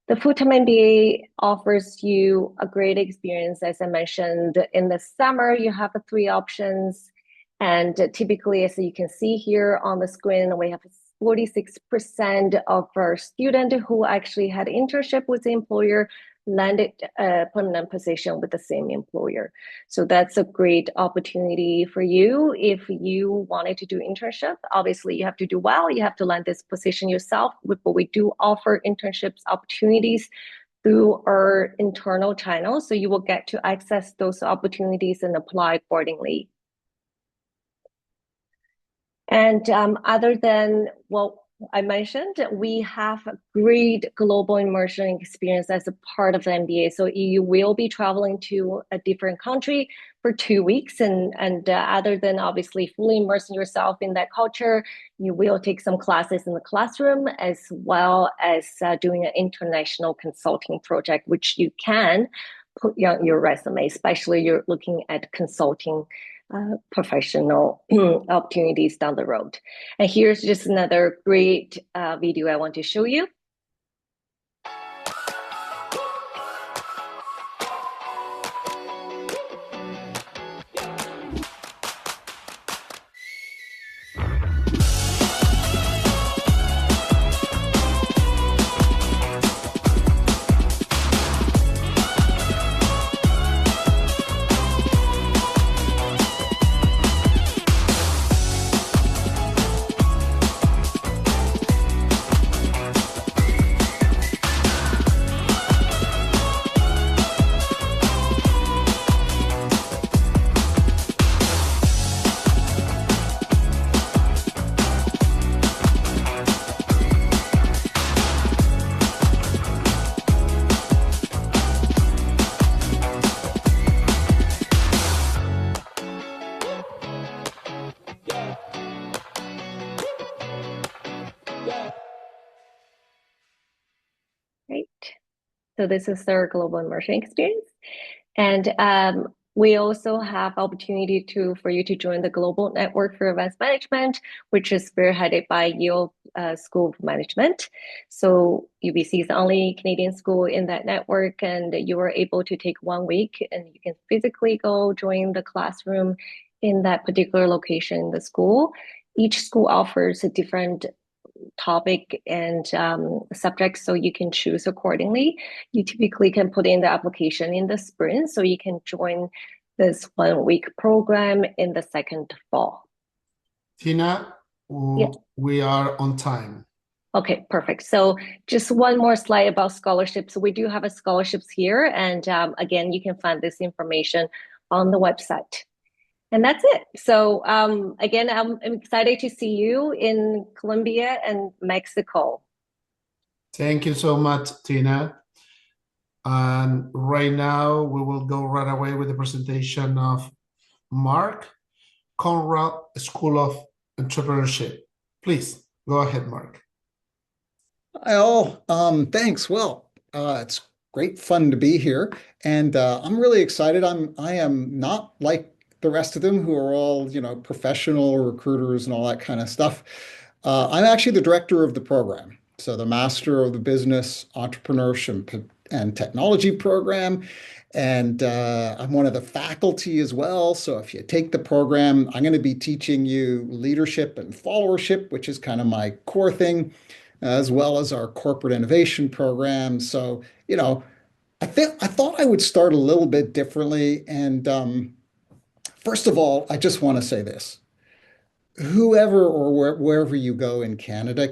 The full-time MBA offers you a great experience. As I mentioned, in the summer, you have 3 options. And typically, as you can see here on the screen, we have 46% of our students who actually had internship with the employer landed a permanent position with the same employer. So that's a great opportunity for you. If you wanted to do internship, obviously you have to do well. You have to land this position yourself, but we do offer internships opportunities through our internal channels. So you will get to access those opportunities and apply accordingly. And other than what I mentioned, we have a great global immersion experience as a part of the MBA. So you will be traveling to a different country for 2 weeks. And other than obviously fully immersing yourself in that culture, you will take some classes in the classroom, as well as doing an international consulting project, which you can put on your resume, especially you're looking at consulting professional opportunities down the road. And here's just another great video I want to show you. So this is their global immersion experience. And we also have opportunity for you to join the Global Network for Advanced Management, which is spearheaded by Yale School of Management. So UBC is the only Canadian school in that network, and you are able to take 1 week and you can physically go join the classroom in that particular location in the school. Each school offers a different topic and subjects, so you can choose accordingly. You typically can put in the application in the spring, so you can join this 1 week program in the second fall. Tina, Yeah. we are on time. Okay, perfect. So just one more slide about scholarships. We do have a scholarships here, and again, you can find this information on the website. And that's it. So again, I'm excited to see you in Colombia and Mexico. Thank you so much, Tina. And right now, we will go right away with the presentation of Mark, Conrad School of Entrepreneurship. Please go ahead, Mark. Hi all. Thanks. Well, it's great fun to be here, and I'm really excited. I am not like the rest of them who are all, professional recruiters and all that kind of stuff. I'm actually the director of the program, so the Master of the Business Entrepreneurship and Technology program, and I'm one of the faculty as well. So if you take the program, I'm going to be teaching you leadership and followership, which is kind of my core thing, as well as our corporate innovation program. So, I thought I would start a little bit differently. And first of all, I just want to say this. Whoever or wherever you go in Canada,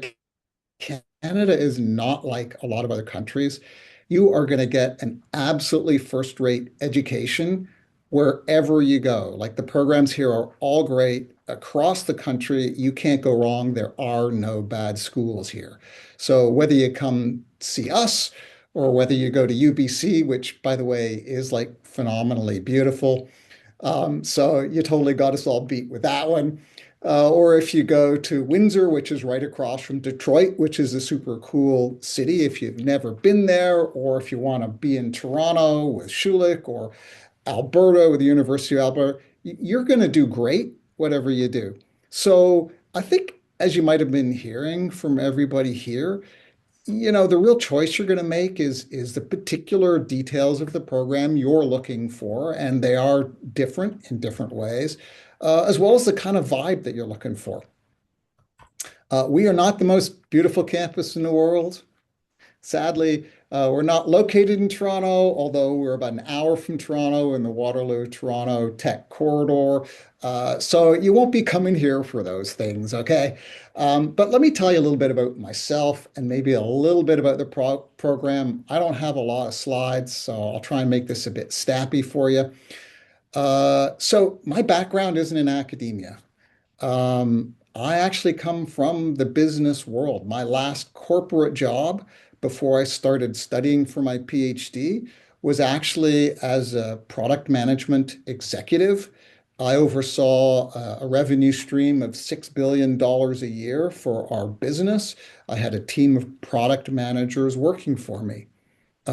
Canada is not like a lot of other countries. You are going to get an absolutely first-rate education wherever you go. Like the programs here are all great across the country. You can't go wrong. There are no bad schools here. So whether you come see us or whether you go to UBC, which by the way is like phenomenally beautiful, so you totally got us all beat with that one. Or if you go to Windsor, which is right across from Detroit, which is a super cool city if you've never been there, or if you want to be in Toronto with Schulich or Alberta with the University of Alberta, you're going to do great, whatever you do. So I think, as you might have been hearing from everybody here, the real choice you're going to make is the particular details of the program you're looking for, and they are different in different ways, as well as the kind of vibe that you're looking for. We are not the most beautiful campus in the world. Sadly, we're not located in Toronto, although we're about an hour from Toronto in the Waterloo-Toronto Tech Corridor. So you won't be coming here for those things, okay? But let me tell you a little bit about myself and maybe a little bit about the program. I don't have a lot of slides, so I'll try and make this a bit snappy for you. So my background isn't in academia. I actually come from the business world. My last corporate job before I started studying for my PhD was actually as a product management executive. I oversaw a revenue stream of $6 billion a year for our business. I had a team of product managers working for me.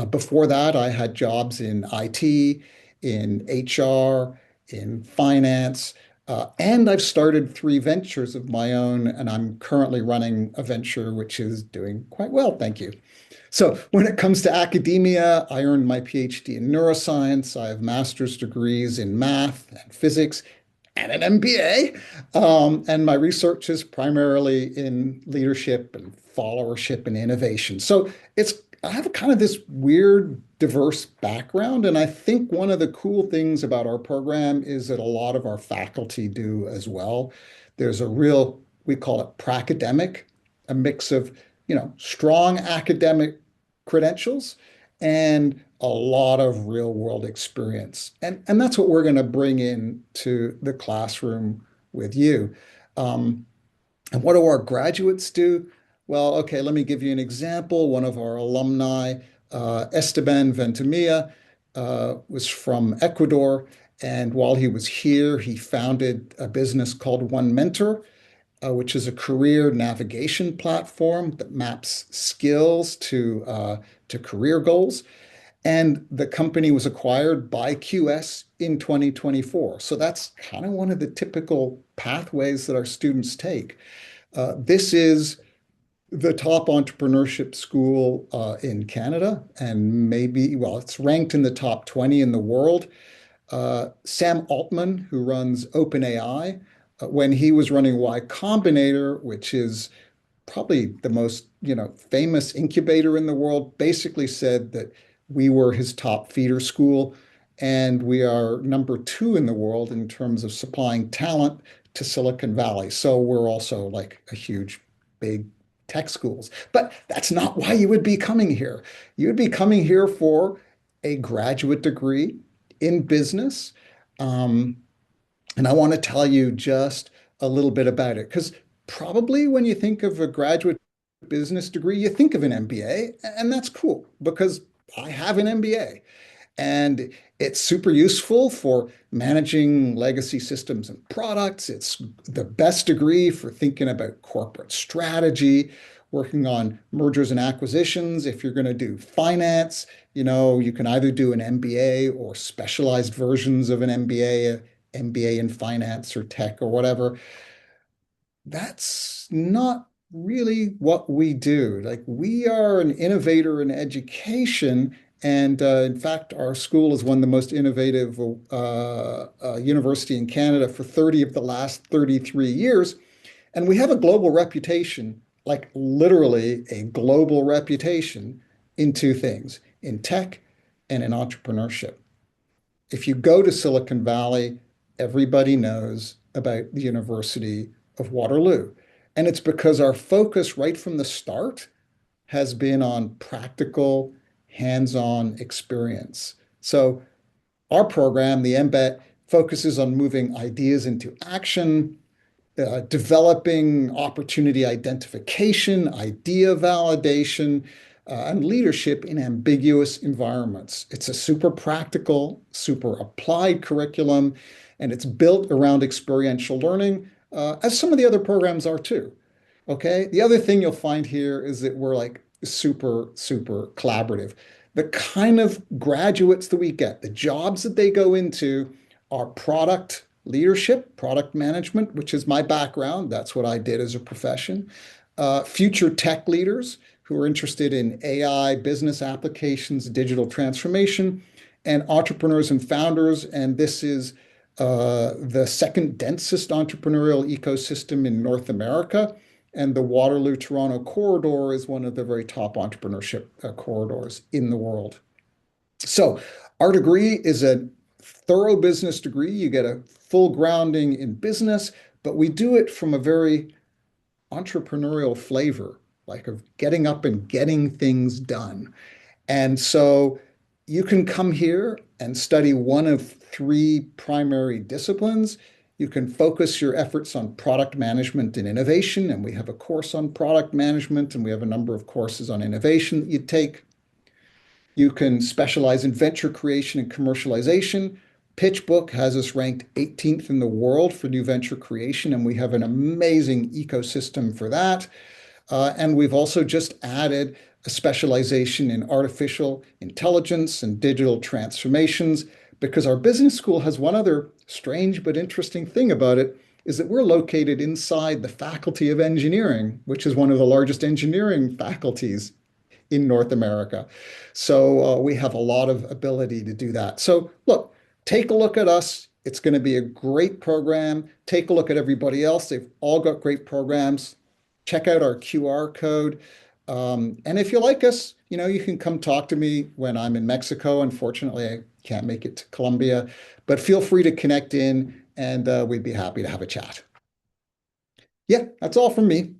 Before that, I had jobs in IT, in HR, in finance, and I've started three ventures of my own, and I'm currently running a venture which is doing quite well, thank you. So when it comes to academia, I earned my PhD in neuroscience. I have master's degrees in math and physics and an MBA. And my research is primarily in leadership and followership and innovation. So I have a kind of this weird, diverse background. And I think one of the cool things about our program is that a lot of our faculty do as well. There's a real, we call it pracademic, a mix of, strong academic credentials and a lot of real world experience. And that's what we're going to bring into the classroom with you. And what do our graduates do? Well, okay, let me give you an example. One of our alumni, Esteban Ventimilla, was from Ecuador. And while he was here, he founded a business called One Mentor, which is a career navigation platform that maps skills to career goals. And the company was acquired by QS in 2024. So that's kind of one of the typical pathways that our students take. This is the top entrepreneurship school in Canada, and it's ranked in the top 20 in the world. Sam Altman, who runs OpenAI, when he was running Y Combinator, which is probably the most, famous incubator in the world, basically said that we were his top feeder school, and we are number two in the world in terms of supplying talent to Silicon Valley. So we're also like a huge, big tech schools. But that's not why you would be coming here. You would be coming here for a graduate degree in business. And I want to tell you just a little bit about it because probably when you think of a graduate business degree, you think of an MBA, and that's cool because I have an MBA. And it's super useful for managing legacy systems and products. It's the best degree for thinking about corporate strategy, working on mergers and acquisitions. If you're going to do finance, you can either do an MBA or specialized versions of an MBA, MBA in finance or tech or whatever. That's not really what we do. Like, we are an innovator in education. And in fact, our school has won the most innovative university in Canada for 30 of the last 33 years. And we have a global reputation, like literally a global reputation in two things, in tech and in entrepreneurship. If you go to Silicon Valley, everybody knows about the University of Waterloo. And it's because our focus right from the start has been on practical, hands-on experience. So our program, the MBET, focuses on moving ideas into action, developing opportunity identification, idea validation, and leadership in ambiguous environments. It's a super practical, super applied curriculum, and it's built around experiential learning, as some of the other programs are too. Okay. The other thing you'll find here is that we're like super, super collaborative. The kind of graduates that we get, the jobs that they go into are product leadership, product management, which is my background. That's what I did as a profession. Future tech leaders who are interested in AI, business applications, digital transformation, and entrepreneurs and founders. And this is the second densest entrepreneurial ecosystem in North America. And the Waterloo-Toronto corridor is one of the very top entrepreneurship corridors in the world. So our degree is a thorough business degree. You get a full grounding in business, but we do it from a very entrepreneurial flavor, like of getting up and getting things done. And so you can come here and study one of three primary disciplines. You can focus your efforts on product management and innovation, and we have a course on product management, and we have a number of courses on innovation that you take. You can specialize in venture creation and commercialization. PitchBook has us ranked 18th in the world for new venture creation, and we have an amazing ecosystem for that. And we've also just added a specialization in artificial intelligence and digital transformations, because our business school has one other strange but interesting thing about it, is that we're located inside the Faculty of Engineering, which is one of the largest engineering faculties in North America. So we have a lot of ability to do that. So look, take a look at us. It's going to be a great program. Take a look at everybody else. They've all got great programs. Check out our QR code. And if you like us, you can come talk to me when I'm in Mexico. Unfortunately, I can't make it to Colombia, but feel free to connect in, and we'd be happy to have a chat. Yeah, that's all from me.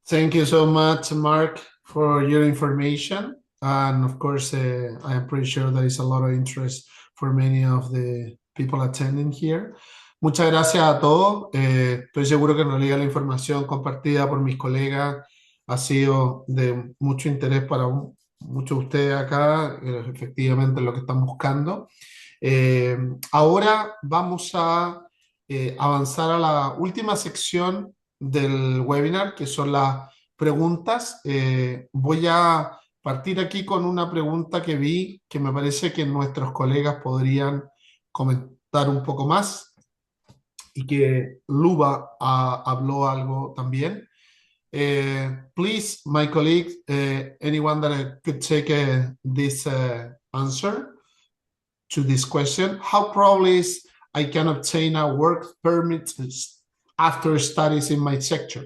Thank you so much, Mark, for your information. And of course, I am pretty sure there is a lot of interest for many of the people attending here. Muchas gracias a todos. Estoy seguro que en realidad la información compartida por mis colegas ha sido de mucho interés para muchos de ustedes acá, efectivamente lo que están buscando. Ahora vamos a avanzar a la última sección del webinar, que son las preguntas. Voy a partir aquí con una pregunta que vi, que me parece que nuestros colegas podrían comentar un poco más, y que Luba habló algo también. Please, my colleague, anyone that could take this answer to this question: how probably is I can obtain a work permit after studies in my sector?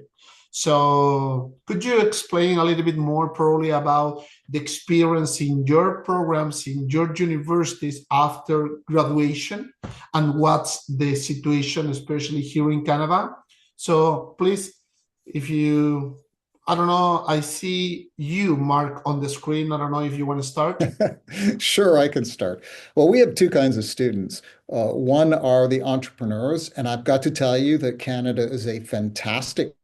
So could you explain a little bit more probably about the experience in your programs, in your universities after graduation, and what's the situation, especially here in Canada? So please, I don't know, I see you, Mark, on the screen. I don't know if you want to start. Sure, I can start. Well, we have two kinds of students. One are the entrepreneurs, and I've got to tell you that Canada is a fantastic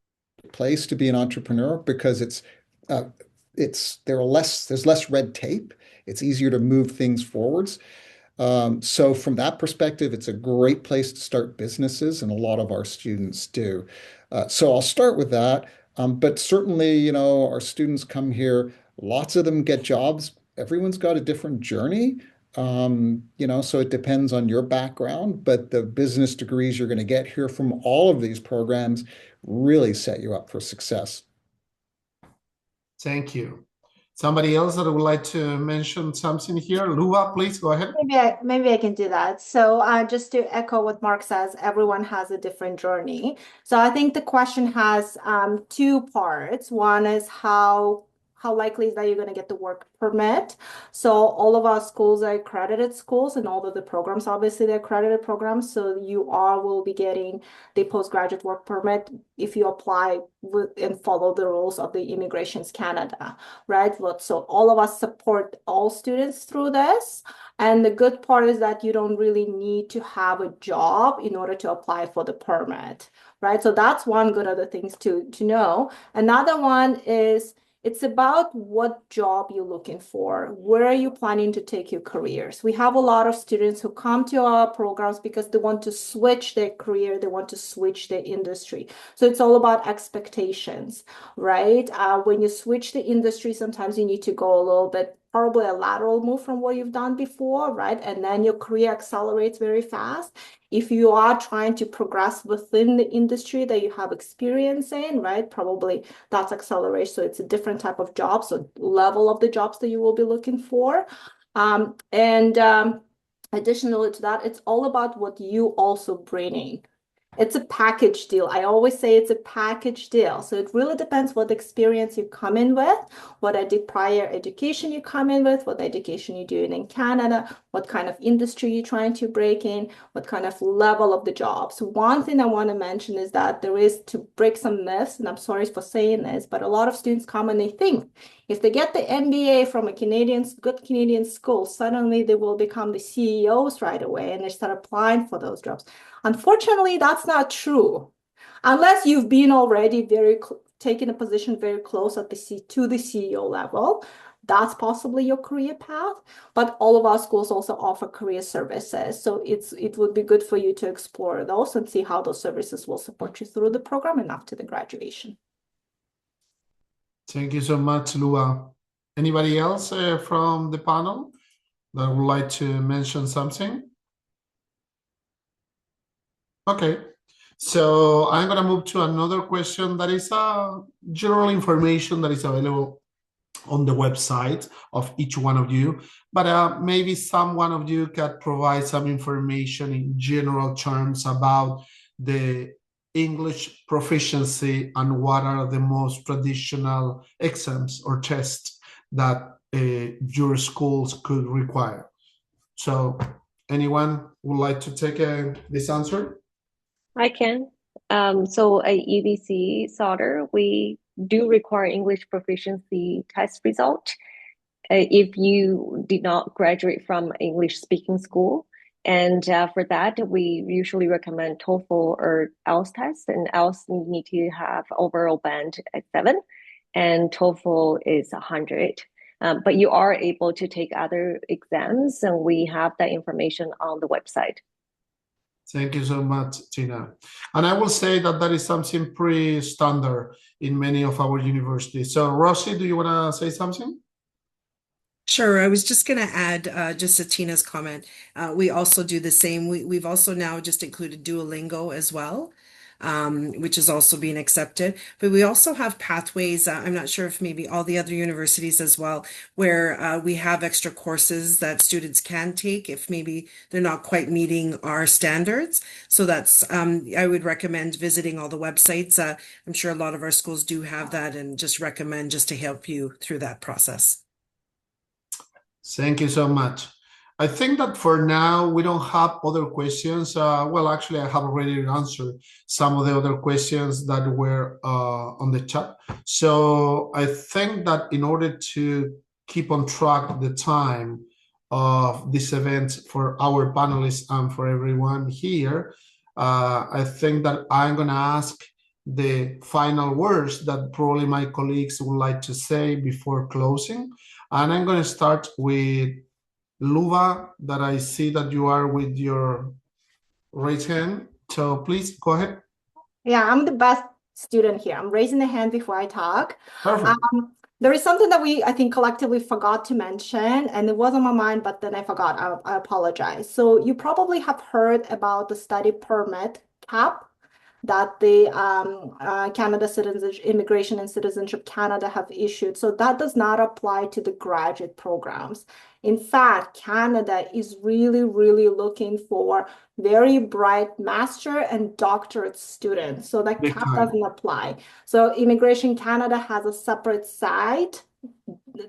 place to be an entrepreneur, because it's there's less red tape. It's easier to move things forwards. So from that perspective, it's a great place to start businesses, and a lot of our students do. So I'll start with that. But certainly, our students come here, lots of them get jobs. Everyone's got a different journey. So it depends on your background, but the business degrees you're going to get here from all of these programs really set you up for success. Thank you. Somebody else that would like to mention something here? Lua, please go ahead. Maybe I can do that. So just to echo what Mark says, everyone has a different journey. So I think the question has two parts. One is how likely is that you're going to get the work permit? So all of our schools are accredited schools, and all of the programs, obviously, they're accredited programs. So you will be getting the postgraduate work permit if you apply and follow the rules of the Immigrations Canada, right? So all of us support all students through this. And the good part is that you don't really need to have a job in order to apply for the permit, right? So that's one good other things to know. Another one is it's about what job you're looking for. Where are you planning to take your careers? We have a lot of students who come to our programs because they want to switch their career. They want to switch their industry. So it's all about expectations, right? When you switch the industry, sometimes you need to go a little bit, probably a lateral move from what you've done before, right? And then your career accelerates very fast. If you are trying to progress within the industry that you have experience in, right, probably that's acceleration. So it's a different type of job, so level of the jobs that you will be looking for. Additionally to that, it's all about what you also bringing. It's a package deal. I always say it's a package deal. So it really depends what experience you come in with, what prior education you come in with, what education you're doing in Canada, what kind of industry you're trying to break in, what kind of level of the job. So one thing I want to mention is that there is, to break some myths, and I'm sorry for saying this, but a lot of students come and they think if they get the MBA from a good Canadian school, suddenly they will become the CEOs right away, and they start applying for those jobs. Unfortunately, that's not true. Unless you've been already taking a position very close to the CEO level, that's possibly your career path. But all of our schools also offer career services. So it would be good for you to explore those and see how those services will support you through the program and after the graduation. Thank you so much, Lua. Anybody else from the panel that would like to mention something? Okay, so I'm going to move to another question that is general information that is available on the website of each one of you, but maybe one of you can provide some information in general terms about the English proficiency and what are the most traditional exams or tests that your schools could require. So anyone would like to take this answer? I can. So at UBC Sauder, we do require English proficiency test result if you did not graduate from English speaking school. And for that, we usually recommend TOEFL or IELTS test. And IELTS you need to have overall band at 7, and TOEFL is 100. But you are able to take other exams, and we have that information on the website. Thank you so much, Tina. And I will say that that is something pretty standard in many of our universities. So, Rosie, do you want to say something? Sure. I was just going to add just to Tina's comment. We also do the same. We've also now just included Duolingo as well, which is also being accepted. But we also have pathways. I'm not sure if maybe all the other universities as well, where we have extra courses that students can take if maybe they're not quite meeting our standards. So that's, I would recommend visiting all the websites. I'm sure a lot of our schools do have that, and just recommend just to help you through that process. Thank you so much. I think that for now, we don't have other questions. Well, actually, I have already answered some of the other questions that were on the chat. So I think that in order to keep on track the time of this event for our panelists and for everyone here, I think that I'm going to ask the final words that probably my colleagues would like to say before closing. And I'm going to start with Luva, that I see that you are with your raised hand. So please go ahead. Yeah, I'm the best student here. I'm raising the hand before I talk. Perfect. There is something that I think, collectively forgot to mention, and it was on my mind, but then I forgot. I apologize. So you probably have heard about the study permit cap that the Canada Citizenship, Immigration and Citizenship Canada have issued. So that does not apply to the graduate programs. In fact, Canada is really, really looking for very bright master and doctorate students. So that Big cap time. doesn't apply. So Immigration Canada has a separate site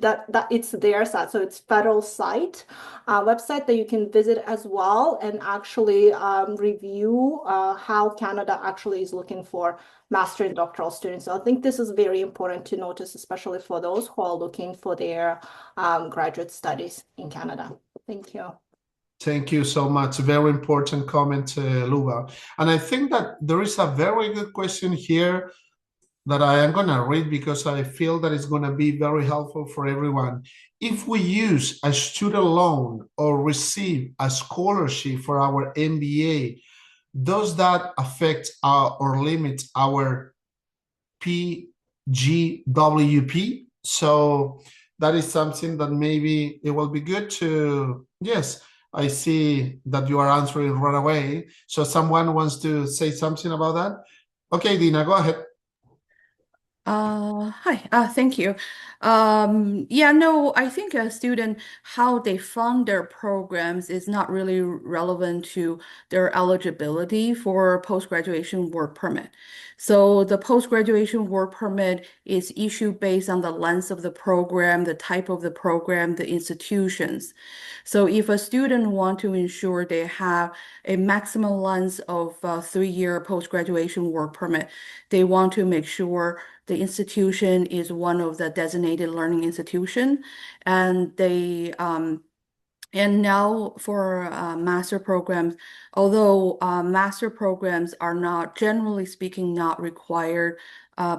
that it's their site, so it's federal site website that you can visit as well, and actually review how Canada actually is looking for master and doctoral students. So I think this is very important to notice, especially for those who are looking for their graduate studies in Canada. Thank you. Thank you so much. Very important comment, Luba. And I think that there is a very good question here that I am going to read because I feel that it's going to be very helpful for everyone. If we use a student loan or receive a scholarship for our MBA, does that affect or limit our PGWP? So that is something that maybe it will be good to, yes, I see that you are answering right away. So someone wants to say something about that? Okay, Dina, go ahead. Hi, thank you. Yeah, no, I think a student, how they fund their programs is not really relevant to their eligibility for post-graduation work permit. So the post-graduation work permit is issued based on the length of the program, the type of the program, the institutions. So if a student want to ensure they have a maximum length of 3-year post-graduation work permit, they want to make sure the institution is one of the designated learning institution, and they and now for master programs, although master programs are not, generally speaking, not required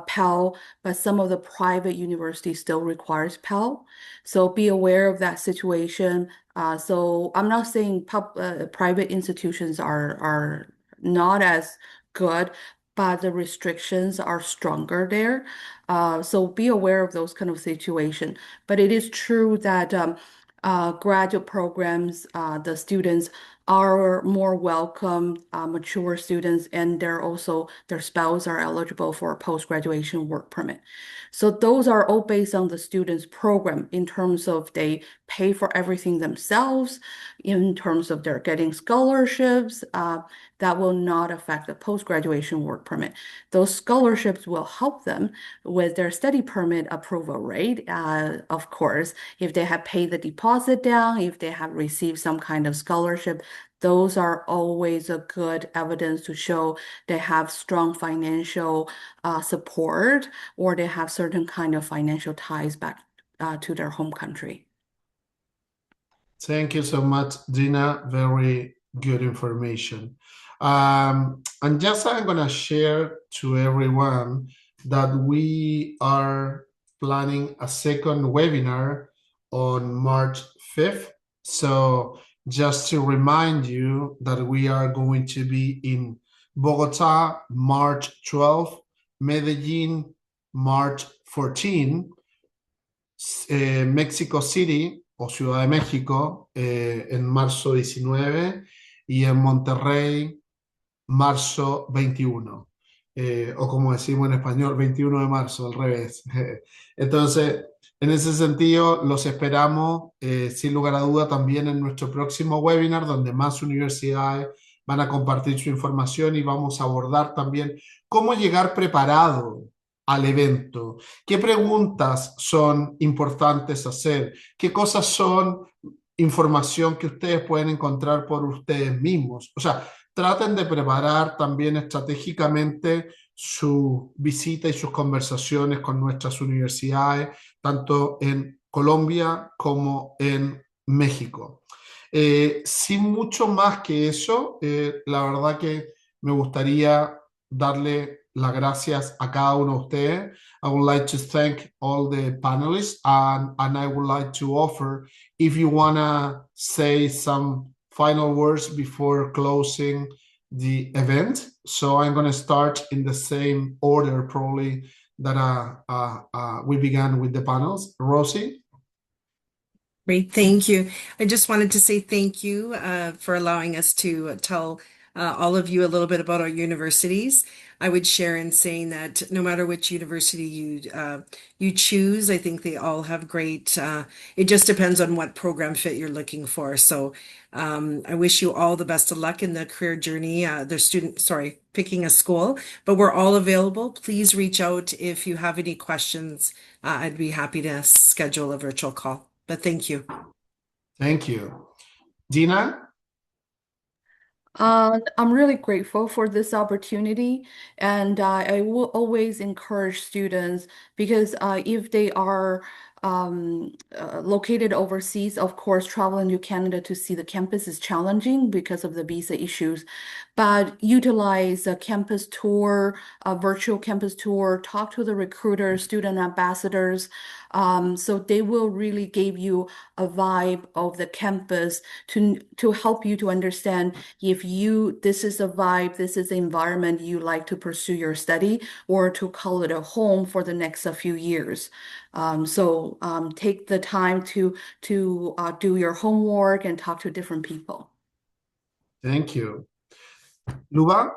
Pell, but some of the private universities still requires Pell. So be aware of that situation. So I'm not saying private institutions are not as good, but the restrictions are stronger there. So be aware of those kind of situation. But it is true that graduate programs, the students are more welcome, mature students, and they're also, their spouse are eligible for a post-graduation work permit. So those are all based on the student's program in terms of they pay for everything themselves, in terms of they're getting scholarships, that will not affect the post-graduation work permit. Those scholarships will help them with their study permit approval rate, of course, if they have paid the deposit down, if they have received some kind of scholarship, those are always a good evidence to show they have strong financial support, or they have certain kind of financial ties back to their home country. Thank you so much, Gina. Very good information. And just I'm going to share to everyone that we are planning a second webinar on March 5th. So just to remind you that we are going to be in Bogota, March 12th, Medellin, March 14th, Mexico City o Ciudad de México en marzo 19 y en Monterrey marzo 21. O como decimos en español, 21 de marzo, al revés. Entonces, en ese sentido, los esperamos sin lugar a duda también en nuestro próximo webinar, donde más universidades van a compartir su información y vamos a abordar también cómo llegar preparado al evento, qué preguntas son importantes hacer, qué cosas son información que ustedes pueden encontrar por ustedes mismos. O sea, traten de preparar también estratégicamente su visita y sus conversaciones con nuestras universidades, tanto en Colombia como en México. Sin mucho más que eso, la verdad que me gustaría darle las gracias a cada uno de ustedes. I would like to thank all the panelists, and I would like to offer, if you want to say some final words before closing the event. So I'm going to start in the same order, probably, that we began with the panels. Rosie? Great, thank you. I just wanted to say thank you for allowing us to tell all of you a little bit about our universities. I would share in saying that no matter which university you choose, I think they all have great. It just depends on what program fit you're looking for. So I wish you all the best of luck in the career journey. Picking a school, but we're all available. Please reach out if you have any questions. I'd be happy to schedule a virtual call. But thank you. Thank you. Gina? I'm really grateful for this opportunity, and I will always encourage students because if they are located overseas, of course, traveling to Canada to see the campus is challenging because of the visa issues. But utilize a campus tour, a virtual campus tour, talk to the recruiters, student ambassadors. So they will really give you a vibe of the campus to help you to understand if this is a vibe, this is the environment you like to pursue your study or to call it a home for the next few years. Take the time to do your homework and talk to different people. Thank you. Luba?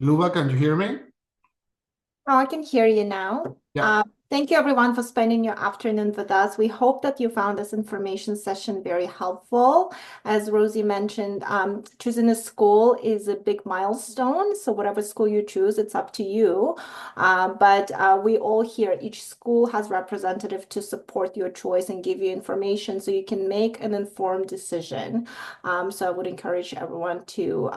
Luba, can you hear me? Oh, I can hear you now. Yeah. Thank you everyone for spending your afternoon with us. We hope that you found this information session very helpful. As Rosie mentioned, choosing a school is a big milestone. So whatever school you choose, it's up to you. But we all here, each school has representative to support your choice and give you information so you can make an informed decision. So I would encourage everyone to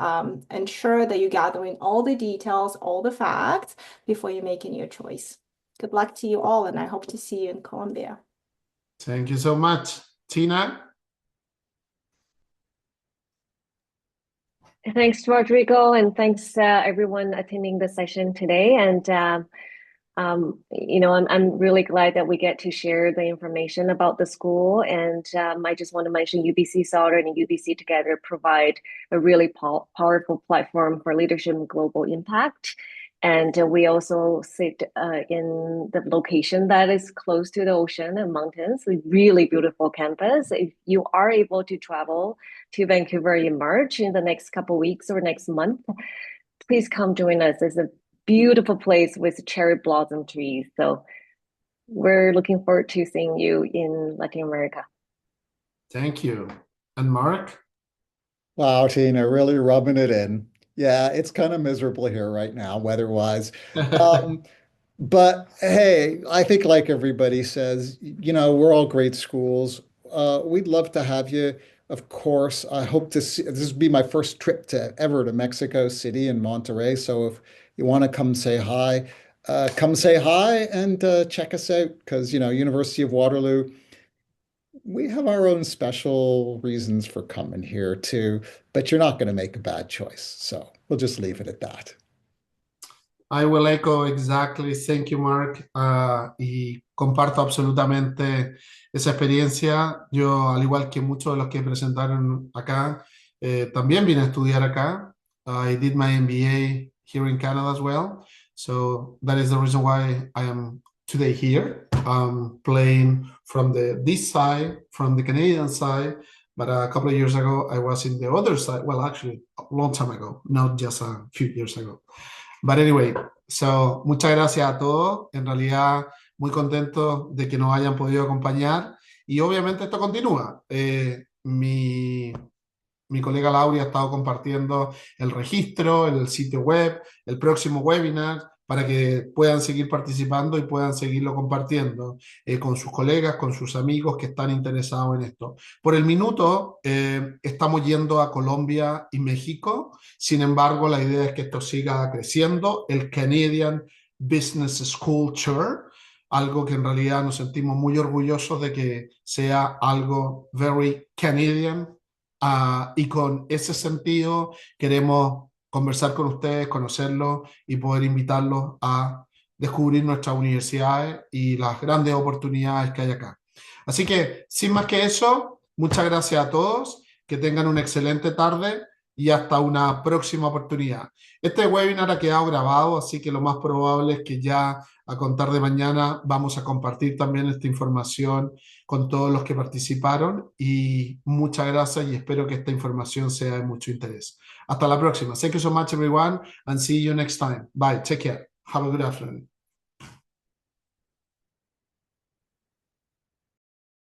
ensure that you're gathering all the details, all the facts before you're making your choice. Good luck to you all, and I hope to see you in Colombia. Thank you so much. Tina? Thanks, Rodrigo, and thanks everyone attending the session today. And I'm really glad that we get to share the information about the school. And I just want to mention UBC Southern and UBC together provide a really powerful platform for leadership and global impact. And we also sit in the location that is close to the ocean and mountains, a really beautiful campus. If you are able to travel to Vancouver in March in the next couple of weeks or next month, please come join us. It's a beautiful place with cherry blossom trees. So we're looking forward to seeing you in Latin America. Thank you. And Mark? Wow, Tina, really rubbing it in. Yeah, it's kind of miserable here right now, weather-wise. But hey, I think like everybody says, we're all great schools. We'd love to have you. Of course, I hope to see this will be my first trip ever to Mexico City and Monterrey. So if you want to come say hi and check us out because University of Waterloo, we have our own special reasons for coming here too, but you're not going to make a bad choice. So we'll just leave it at that. I will echo exactly. Thank you, Mark. Y comparto absolutamente esa experiencia. Yo, al igual que muchos de los que presentaron acá, también vine a estudiar acá. I did my MBA here in Canada as well. So that is the reason why I am today here, playing from this side, from the Canadian side. But a couple of years ago, I was in the other side. Well, actually, a long time ago, not just a few years ago. But anyway, so muchas gracias a todos. En realidad, muy contento de que nos hayan podido acompañar. Y obviamente esto continúa. Mi colega Laura ha estado compartiendo el registro, el sitio web, el próximo webinar, para que puedan seguir participando y puedan seguirlo compartiendo con sus colegas, con sus amigos que están interesados en esto. Por el minuto, estamos yendo a Colombia y México. Sin embargo, la idea es que esto siga creciendo. El Canadian Business School Tour, algo que en realidad nos sentimos muy orgullosos de que sea algo very Canadian, Y con ese sentido queremos conversar con ustedes, conocerlos y poder invitarlos a descubrir nuestras universidades y las grandes oportunidades que hay acá. Así que, sin más que eso, muchas gracias a todos, que tengan una excelente tarde y hasta una próxima oportunidad. Este webinar ha quedado grabado, así que lo más probable es que ya a contar de mañana vamos a compartir también esta información con todos los que participaron y muchas gracias y espero que esta información sea de mucho interés. Hasta la próxima. Thank you so much everyone and see you next time. Bye. Take care. Have a good afternoon.